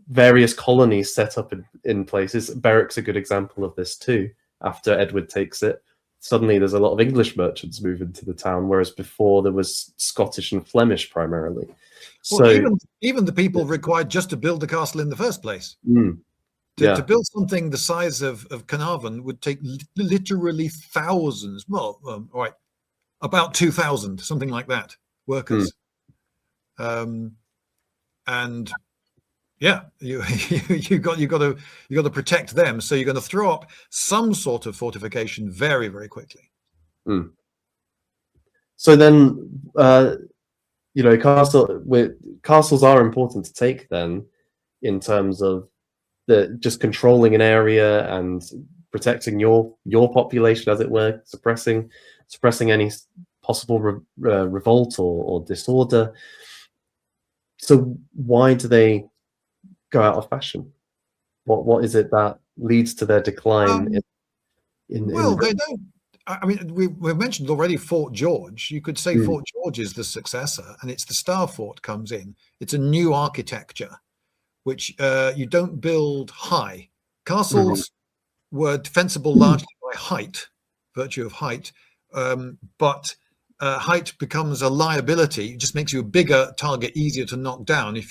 Speaker 1: various colonies set up in places. Berwick's a good example of this too. After Edward takes it, suddenly there's a lot of English merchants move into the town, whereas before there was Scottish and Flemish primarily.
Speaker 2: Well, so even the people required just to build the castle in the first place. To build something the size of Carnarvon would take literally thousands. Well, all right, about 2,000, something like that, workers. And yeah, you got to protect them. So you're going to throw up some sort of fortification very, very quickly.
Speaker 1: So then, castles are important to take then, in terms of just controlling an area and protecting your population, as it were, suppressing any possible revolt or disorder. So why do they go out of fashion? What is it that leads to their decline?
Speaker 2: Well, they don't. I mean, we've mentioned already Fort George. You could say Fort George is the successor, and it's the Star Fort comes in. It's a new architecture, which you don't build high. Castles were defensible largely by height, virtue of height, but height becomes a liability. It just makes you a bigger target, easier to knock down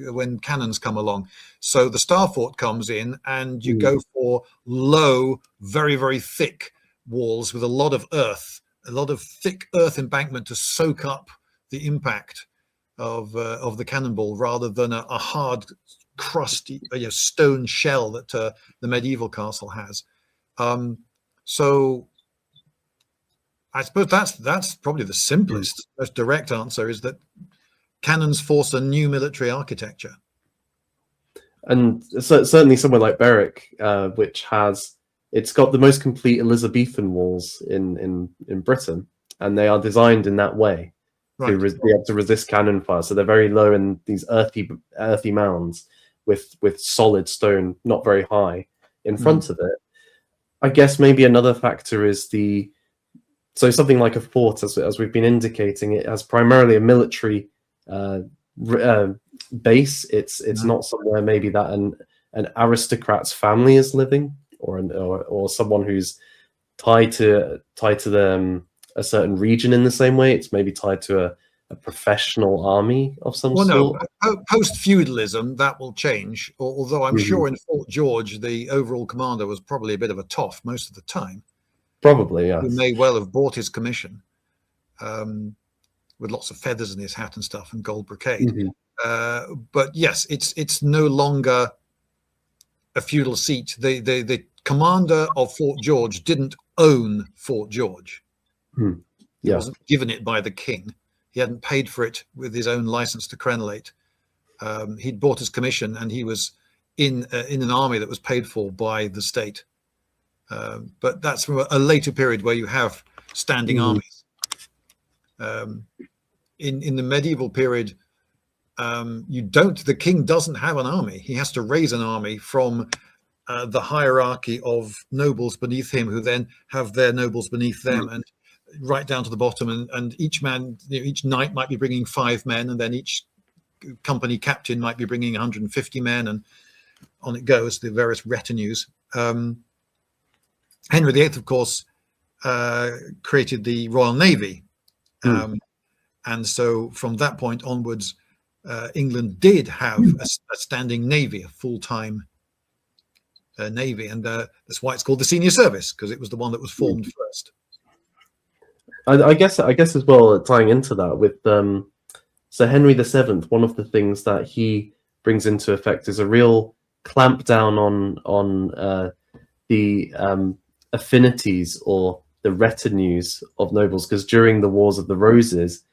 Speaker 2: when cannons come along. So the Star Fort comes in, and you go for low, very, very thick walls with a lot of thick earth embankment to soak up the impact of the cannonball, rather than a hard, crusty stone shell that the medieval castle has. So I suppose that's probably the simplest, most direct answer, is that cannons force a new military architecture.
Speaker 1: And certainly somewhere like Berwick, which it's got the most complete Elizabethan walls in Britain, and they are designed in that way to be able to resist cannon fire. So they're very low in these earthy mounds with solid stone, not very high, in front of it. I guess maybe another factor is so something like a fort, as we've been indicating, it has primarily a military base. It's not somewhere maybe that an aristocrat's family is living, or someone who's tied to a certain region in the same way. It's maybe tied to a professional army of some sort.
Speaker 2: No, post-feudalism, that will change, although I'm sure in Fort George the overall commander was probably a bit of a toff most of the time.
Speaker 1: Probably, yes.
Speaker 2: Who may well have bought his commission with lots of feathers in his hat and stuff, and gold brocade. But yes, it's no longer a feudal seat. The commander of Fort George didn't own Fort George. He wasn't given it by the king. He hadn't paid for it with his own license to crenellate. He'd bought his commission, and he was in an army that was paid for by the state. But that's from a later period where you have standing armies. In the medieval period, the king doesn't have an army. He has to raise an army from the hierarchy of nobles beneath him, who then have their nobles beneath them, and right down to the bottom. And each man, each knight might be bringing 5 men, and then each company captain might be bringing 150 men, and on it goes, the various retinues. Henry VIII, of course, created the Royal Navy. And so from that point onwards, England did have a standing navy, a full-time navy, and that's why it's called the senior service, because it was the one that was formed first.
Speaker 1: I guess as well, tying into that with so Henry VII, one of the things that he brings into effect is a real clampdown on the affinities or the retinues of nobles, because during the Wars of the Roses,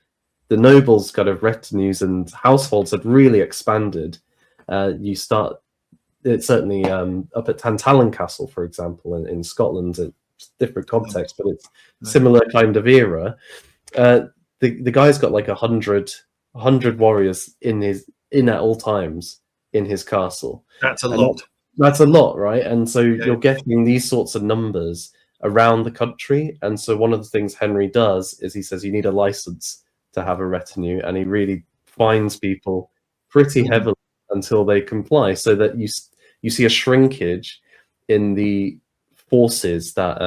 Speaker 1: the nobles' kind of retinues and households had really expanded. It's certainly up at Tantallon Castle, for example, in Scotland. It's different context, but it's similar kind of era. The guy's got like 100 warriors in at all times in his castle.
Speaker 2: That's a lot.
Speaker 1: That's a lot, right? And so you're getting these sorts of numbers around the country. And so one of the things Henry does is he says you need a license to have a retinue, and he really fines people pretty heavily until they comply, so that you see a shrinkage in the forces that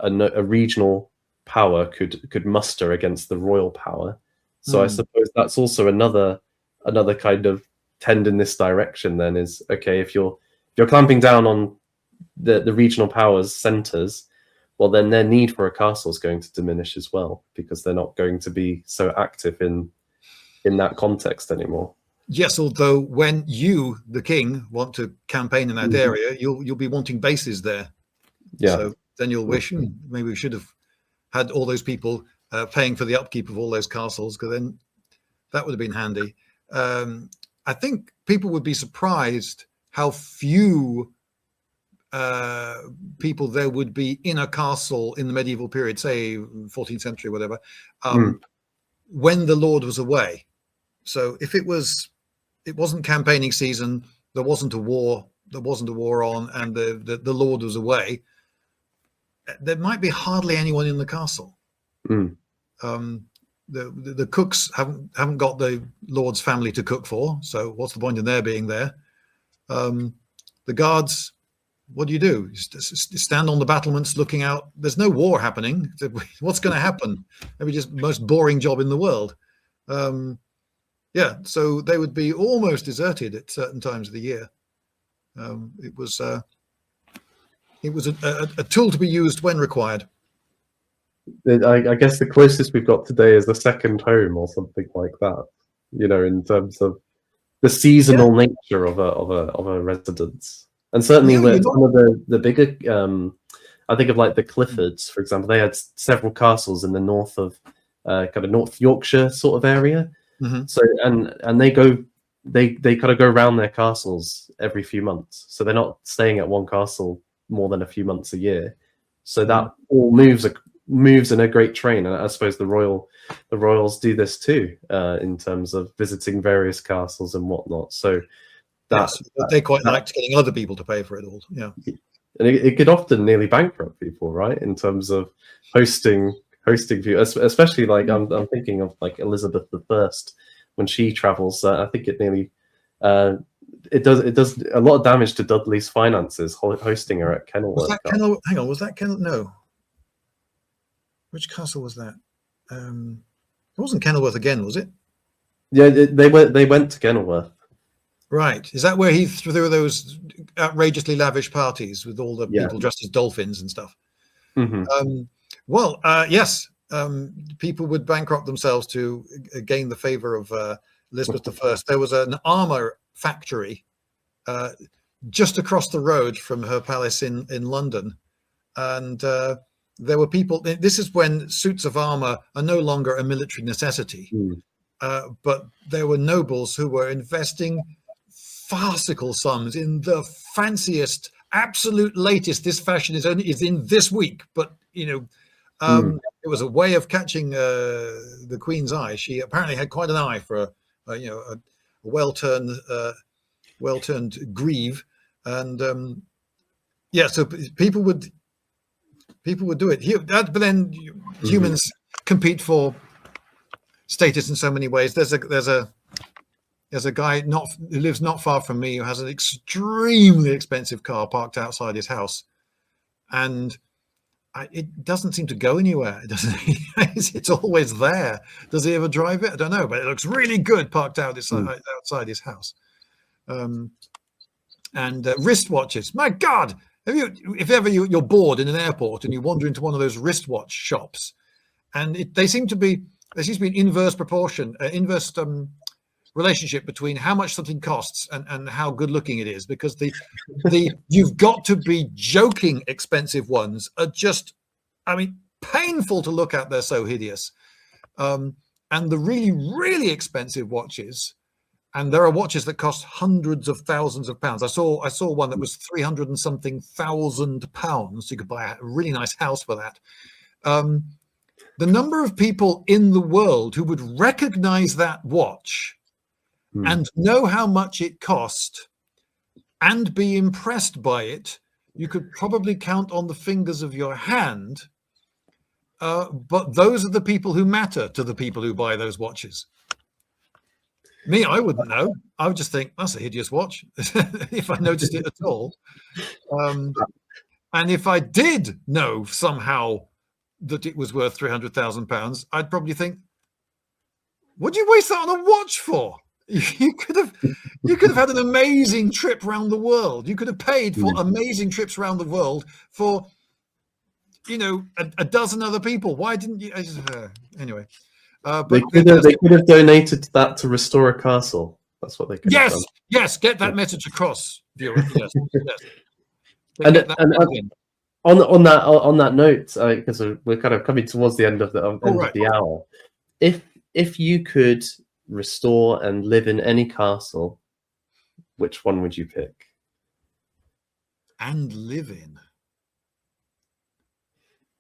Speaker 1: a regional power could muster against the royal power. So I suppose that's also another kind of tend in this direction. Then is okay, if you're clamping down on the regional powers centers, well, then their need for a castle is going to diminish as well, because they're not going to be so active in that context anymore.
Speaker 2: Yes, although when you, the king, want to campaign in that area, you'll be wanting bases there.
Speaker 1: Yeah.
Speaker 2: So then you'll wish maybe we should have had all those people paying for the upkeep of all those castles, because then that would have been handy. I think people would be surprised how few people there would be in a castle in the medieval period, say 14th century, whatever, when the lord was away. So if it wasn't campaigning season, there wasn't a war on, and the lord was away, there might be hardly anyone in the castle. The cooks haven't got the lord's family to cook for, so what's the point in their being there? The guards, what do? You stand on the battlements looking out. There's no war happening. What's going to happen? Maybe just the most boring job in the world. So they would be almost deserted at certain times of the year. It was a tool to be used when required.
Speaker 1: I guess the closest we've got today is the second home or something like that, in terms of the seasonal nature of a residence. And certainly some of the bigger, I think of like the Cliffords, for example. They had several castles in the north of kind of North Yorkshire sort of area. So and they kind of go around their castles every few months. So they're not staying at one castle more than a few months a year. So that all moves in a great train. And I suppose the royals do this too, in terms of visiting various castles and whatnot. So
Speaker 2: they quite liked getting other people to pay for it all. Yeah.
Speaker 1: And it could often nearly bankrupt people, right? In terms of hosting people, especially like I'm thinking of like Elizabeth I when she travels. I think it nearly it does a lot of damage to Dudley's finances hosting her at Kenilworth.
Speaker 2: Hang on, was that Kenilworth? No. Which castle was that? It wasn't Kenilworth again, was it?
Speaker 1: Yeah, they went to Kenilworth. Right.
Speaker 2: Is that where he threw those outrageously lavish parties with all the people dressed as dolphins and stuff? Yes. People would bankrupt themselves to gain the favor of Elizabeth I. There was an armor factory just across the road from her palace in London, and there were people. This is when suits of armor are no longer a military necessity, but there were nobles who were investing farcical sums in the fanciest, absolute latest. This fashion is in this week, but it was a way of catching the Queen's eye. She apparently had quite an eye for a well-turned greave, and so people would do it. But then humans compete for status in so many ways. There's a guy who lives not far from me who has an extremely expensive car parked outside his house, and it doesn't seem to go anywhere. It doesn't. It's always there. Does he ever drive it? I don't know, but it looks really good parked outside his house. and wristwatches. My God, if ever you're bored in an airport and you wander into one of those wristwatch shops, and there seems to be an inverse proportion, inverse relationship between how much something costs and how good looking it is, because the you've got to be joking expensive ones are just, I mean, painful to look at. They're so hideous. And the really, really expensive watches, and there are watches that cost hundreds of thousands of pounds. I saw one that was 300 and something thousand pounds. You could buy a really nice house for that. The number of people in the world who would recognize that watch and know how much it cost and be impressed by it, you could probably count on the fingers of your hand. But those are the people who matter to the people who buy those watches. Me, I wouldn't know. I would just think, that's a hideous watch, if I noticed it at all. And if I did know somehow that it was worth £300,000, I'd probably think, what do you waste that on a watch for? You could have had an amazing trip around the world. You could have paid for amazing trips around the world for, a dozen other people. Why didn't you? Anyway, but
Speaker 1: they could have donated that to restore a castle. That's what they could have done.
Speaker 2: Yes, get that message across, viewer. Yes.
Speaker 1: And on that note, because we're kind of coming towards the end of the hour, if you could restore and live in any castle, which one would you pick?
Speaker 2: And live in?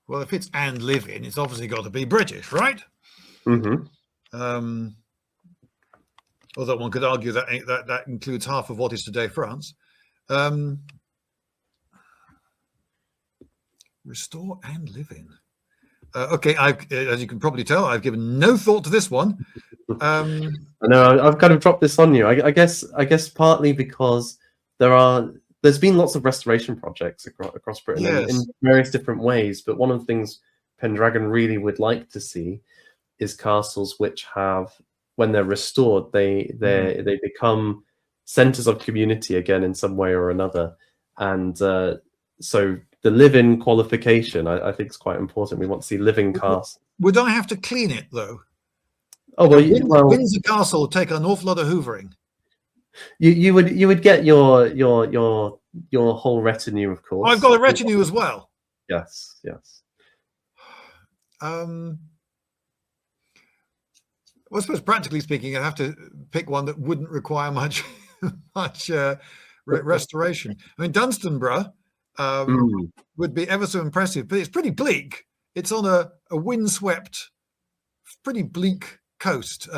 Speaker 2: Well, if it's and live in, it's obviously got to be British, right? Although one could argue that includes half of what is today France. Restore and live in. Okay, as you can probably tell, I've given no thought to this one.
Speaker 1: I know I've kind of dropped this on you. I guess partly because there's been lots of restoration projects across Britain in various different ways. But one of the things Pendragon really would like to see is castles which have, when they're restored, they become centers of community again in some way or another. And so the live-in qualification, I think, is quite important. We want to see living castles.
Speaker 2: Would I have to clean it though?
Speaker 1: Oh well,
Speaker 2: Windsor Castle would take an awful lot of hoovering.
Speaker 1: You would get your whole retinue, of course.
Speaker 2: Oh, I've got a retinue as well.
Speaker 1: Yes.
Speaker 2: Well, I suppose practically speaking, I'd have to pick one that wouldn't require much restoration. I mean, Dunstanburgh would be ever so impressive, but it's pretty bleak. It's on a windswept, pretty bleak coast.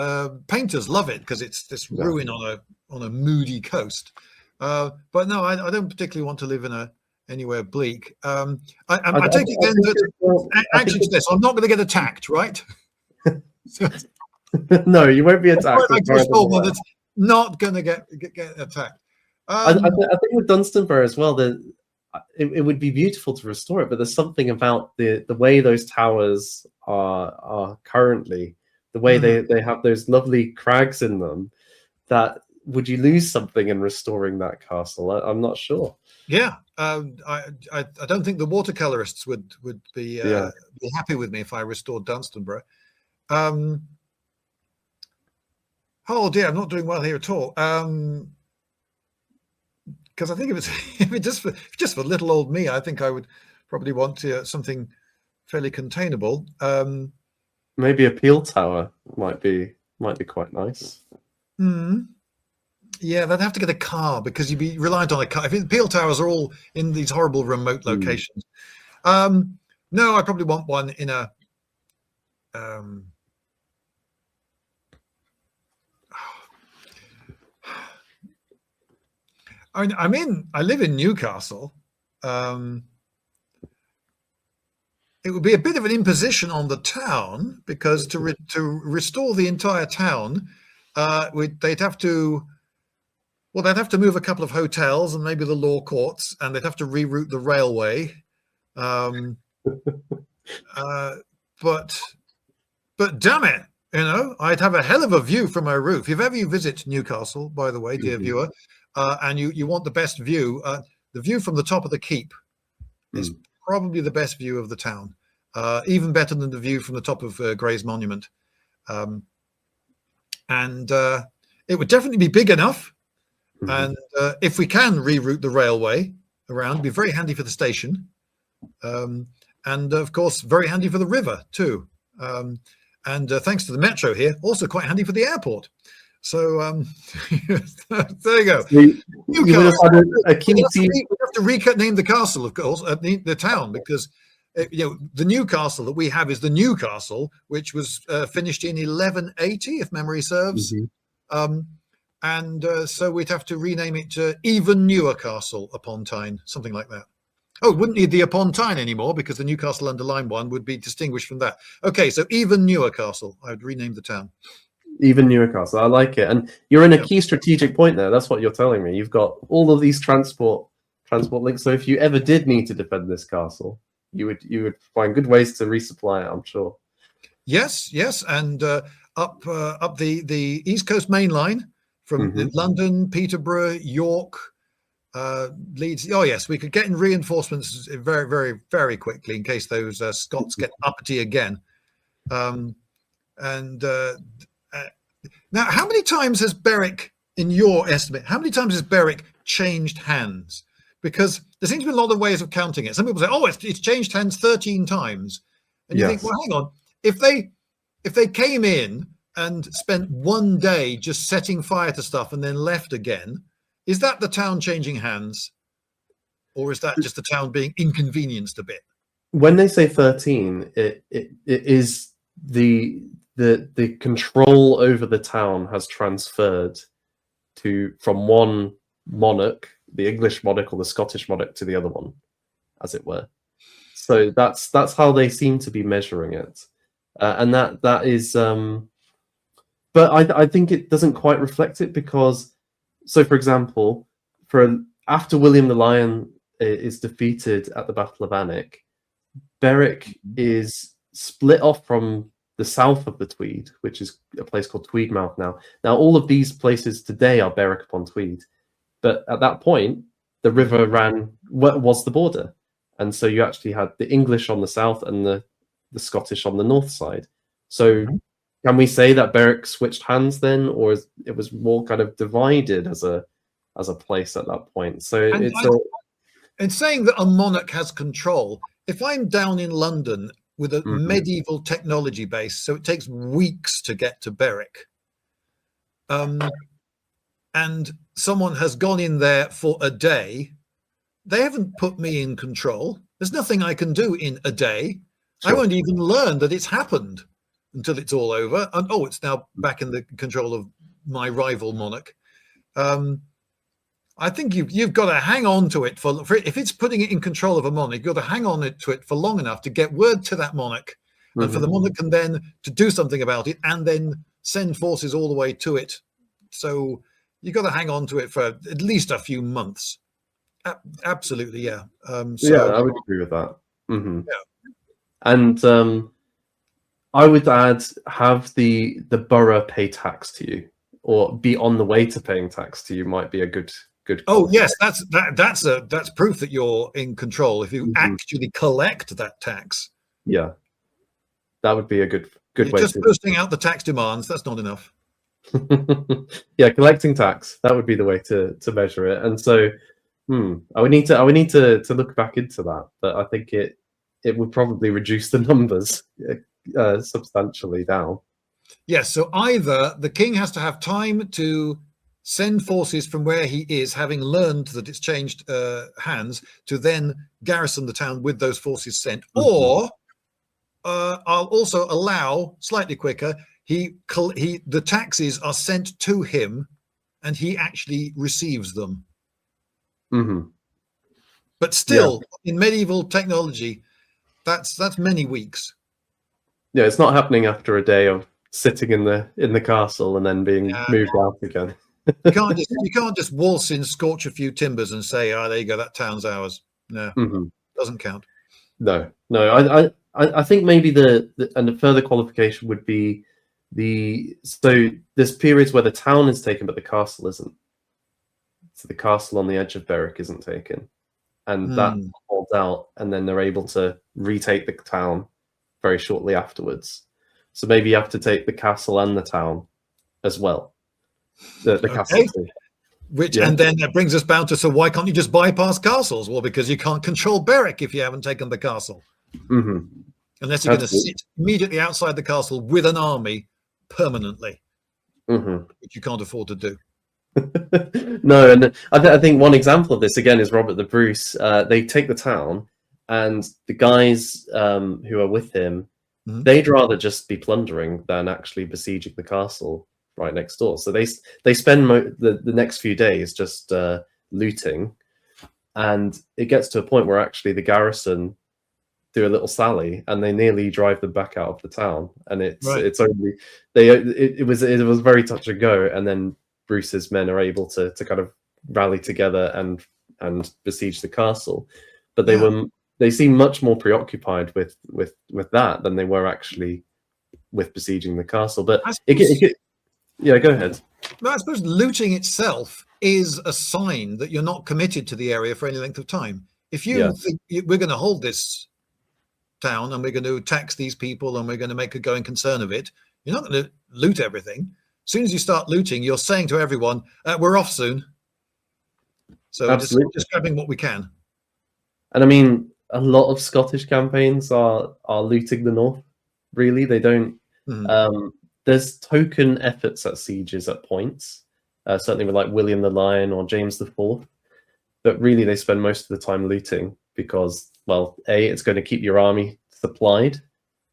Speaker 2: Painters love it because it's this ruin on a moody coast. But no, I don't particularly want to live in anywhere bleak. I take it then that actually, this, I'm not going to get attacked, right?
Speaker 1: No, you won't be attacked.
Speaker 2: That's not going to get attacked.
Speaker 1: I think with Dunstanburgh as well, it would be beautiful to restore it, but there's something about the way those towers are currently, the way they have those lovely crags in them, that would you lose something in restoring that castle? I'm not sure.
Speaker 2: Yeah, I don't think the watercolorists would be happy with me if I restored Dunstanburgh. Oh dear, I'm not doing well here at all. Because I think if it just for little old me, I think I would probably want something fairly containable.
Speaker 1: Maybe a peel tower might be quite nice.
Speaker 2: Yeah, they'd have to get a car because you'd be reliant on a car. If peel towers are all in these horrible remote locations. No, I probably want one in a. I live in Newcastle. It would be a bit of an imposition on the town because to restore the entire town, they'd have to move a couple of hotels and maybe the law courts, and they'd have to reroute the railway. But damn it, I'd have a hell of a view from my roof. If ever you visit Newcastle, by the way, dear viewer, and you want the best view. The view from the top of the keep is probably the best view of the town, even better than the view from the top of Gray's Monument. And it would definitely be big enough. And if we can reroute the railway around, it'd be very handy for the station. And of course, very handy for the river too. And thanks to the metro here, also quite handy for the airport. So there you go.
Speaker 1: You would have had a key
Speaker 2: we have to rename the castle, of course, the town, because the new castle that we have is the new castle, which was finished in 1180, if memory serves. And so we'd have to rename it to Even Newer Castle upon Tyne, something like that. Oh, wouldn't need the upon Tyne anymore, because the Newcastle under Lyme one would be distinguished from that. Okay, so Even Newer Castle. I would rename the town.
Speaker 1: Even Newer Castle. I like it. And you're in a key strategic point there. That's what you're telling me. You've got all of these transport links. So if you ever did need to defend this castle, you would find good ways to resupply it, I'm sure.
Speaker 2: Yes, and up the East Coast Main Line from London, Peterborough, York, Leeds. Oh yes, we could get in reinforcements very, very, very quickly in case those Scots get uppity again. Now, how many times has Berwick, in your estimate, how many times has Berwick changed hands? Because there seems to be a lot of ways of counting it. Some people say, oh, it's changed hands 13 times. And you think, well, hang on. If they came in and spent one day just setting fire to stuff and then left again, is that the town changing hands? Or is that just the town being inconvenienced a bit?
Speaker 1: When they say 13, it is the control over the town has transferred from one monarch, the English monarch or the Scottish monarch, to the other one, as it were. So that's how they seem to be measuring it, and that is. But I think it doesn't quite reflect it, because, so for example, after William the Lion is defeated at the Battle of Alnwick, Berwick is split off from the south of the Tweed, which is a place called Tweedmouth now. Now, all of these places today are Berwick upon Tweed, but at that point, the river was the border, and so you actually had the English on the south and the Scottish on the north side. So, can we say that Berwick switched hands then, or it was more kind of divided as a place at that point? So
Speaker 2: and saying that a monarch has control. If I'm down in London with a medieval technology base, so it takes weeks to get to Berwick, and someone has gone in there for a day, they haven't put me in control. There's nothing I can do in a day. Sure. I won't even learn that it's happened until it's all over. And it's now back in the control of my rival monarch. I think you've got to hang on to it for if it's putting it in control of a monarch, you've got to hang on to it for long enough to get word to that monarch, and for the monarch can then to do something about it and then send forces all the way to it. So you've got to hang on to it for at least a few months. Absolutely, yeah.
Speaker 1: Yeah, I would agree with that. Yeah. And I would add, have the borough pay tax to you, or be on the way to paying tax to you, might be a good.
Speaker 2: Oh yes, that's proof that you're in control if you actually collect that tax.
Speaker 1: Yeah, that would be a good way.
Speaker 2: Just posting out the tax demands, that's not enough.
Speaker 1: Yeah, collecting tax, that would be the way to measure it. And so I would need to look back into that, but I think it would probably reduce the numbers substantially down.
Speaker 2: Yes, so either the king has to have time to send forces from where he is, having learned that it's changed hands, to then garrison the town with those forces sent, or I'll also allow slightly quicker. The taxes are sent to him, and he actually receives them. But still, in medieval technology, that's many weeks.
Speaker 1: Yeah, it's not happening after a day of sitting in the castle and then being moved out again.
Speaker 2: You can't just waltz in, scorch a few timbers, and say, "Oh, there you go, that town's ours." No, doesn't count.
Speaker 1: No. I think maybe the further qualification would be so there's periods where the town is taken but the castle isn't. so the castle on the edge of Berwick isn't taken, and that holds out, and then they're able to retake the town very shortly afterwards. So maybe you have to take the castle and the town as well. The castle too.
Speaker 2: Which and then that brings us back to, so why can't you just bypass castles? Well, because you can't control Berwick if you haven't taken the castle. Unless you're going to sit immediately outside the castle with an army permanently, which you can't afford to do.
Speaker 1: No, and I think one example of this again is Robert the Bruce. They take the town, and the guys who are with him, they'd rather just be plundering than actually besieging the castle right next door. So they spend the next few days just looting, and it gets to a point where actually the garrison do a little sally, and they nearly drive them back out of the town. And it's only it was very touch and go, and then Bruce's men are able to kind of rally together and besiege the castle. But they seem much more preoccupied with that than they were actually with besieging the castle. But yeah, go ahead.
Speaker 2: Well, I suppose looting itself is a sign that you're not committed to the area for any length of time. If you think we're going to hold this town and we're going to tax these people and we're going to make a going concern of it, you're not going to loot everything. As soon as you start looting, you're saying to everyone, we're off soon. So just grabbing what we can.
Speaker 1: And I mean, a lot of Scottish campaigns are looting the north. Really, they don't. There's token efforts at sieges at points, certainly with like William the Lion or James the Fourth. But really, they spend most of the time looting because, well, A, it's going to keep your army supplied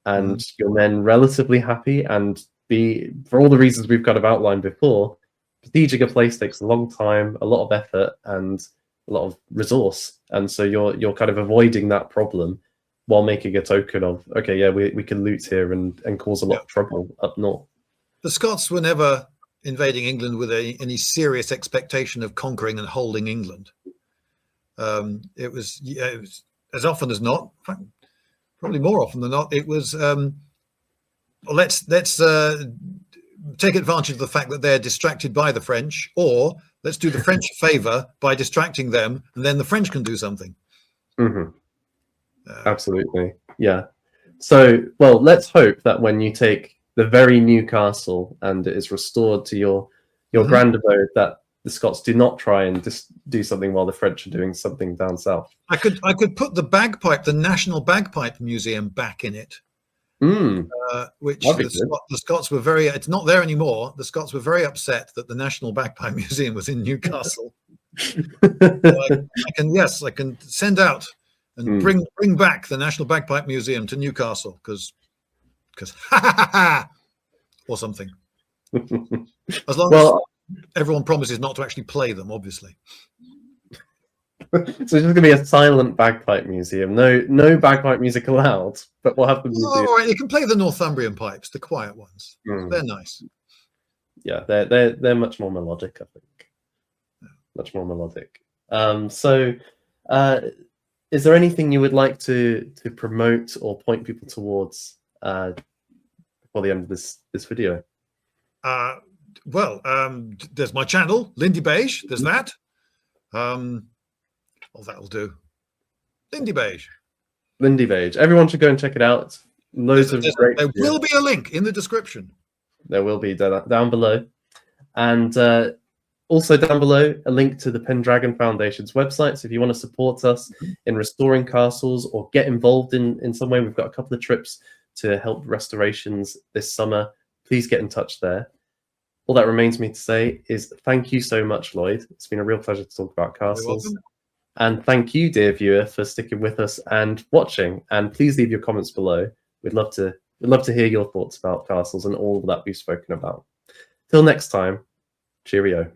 Speaker 1: and your men relatively happy, and B, for all the reasons we've kind of outlined before, besieging a place takes a long time, a lot of effort, and a lot of resource. And so you're kind of avoiding that problem while making a token of, okay, yeah, we can loot here and cause a lot of trouble up north.
Speaker 2: The Scots were never invading England with any serious expectation of conquering and holding England. It was as often as not, probably more often than not, it was let's take advantage of the fact that they're distracted by the French, or let's do the French a favor by distracting them, and then the French can do something.
Speaker 1: Absolutely, yeah. So, well, let's hope that when you take the very new castle and it is restored to your grand abode, that the Scots do not try and just do something while the French are doing something down south.
Speaker 2: I could put the National Bagpipe Museum back in it. Which the Scots were very, it's not there anymore. The Scots were very upset that the National Bagpipe Museum was in Newcastle. I can send out and bring back the National Bagpipe Museum to Newcastle because or something. As long as everyone promises not to actually play them, obviously.
Speaker 1: So it's just going to be a silent bagpipe museum. No bagpipe music allowed, but we'll have the museum.
Speaker 2: All right, you can play the Northumbrian pipes, the quiet ones. They're nice.
Speaker 1: Yeah, they're much more melodic, I think. Much more melodic. Is there anything you would like to promote or point people towards before the end of this video?
Speaker 2: There's my channel, Lindybeige. There's that. That'll do. Lindybeige. Everyone should go and check it out. There will be a link in the description.
Speaker 1: There will be down below. And also down below, a link to the Pendragon Foundation's website. So if you want to support us in restoring castles or get involved in some way, we've got a couple of trips to help restorations this summer. Please get in touch there. All that remains me to say is thank you so much, Lloyd. It's been a real pleasure to talk about castles. And thank you, dear viewer, for sticking with us and watching. And please leave your comments below. We'd love to hear your thoughts about castles and all that we've spoken about. Till next time, cheerio.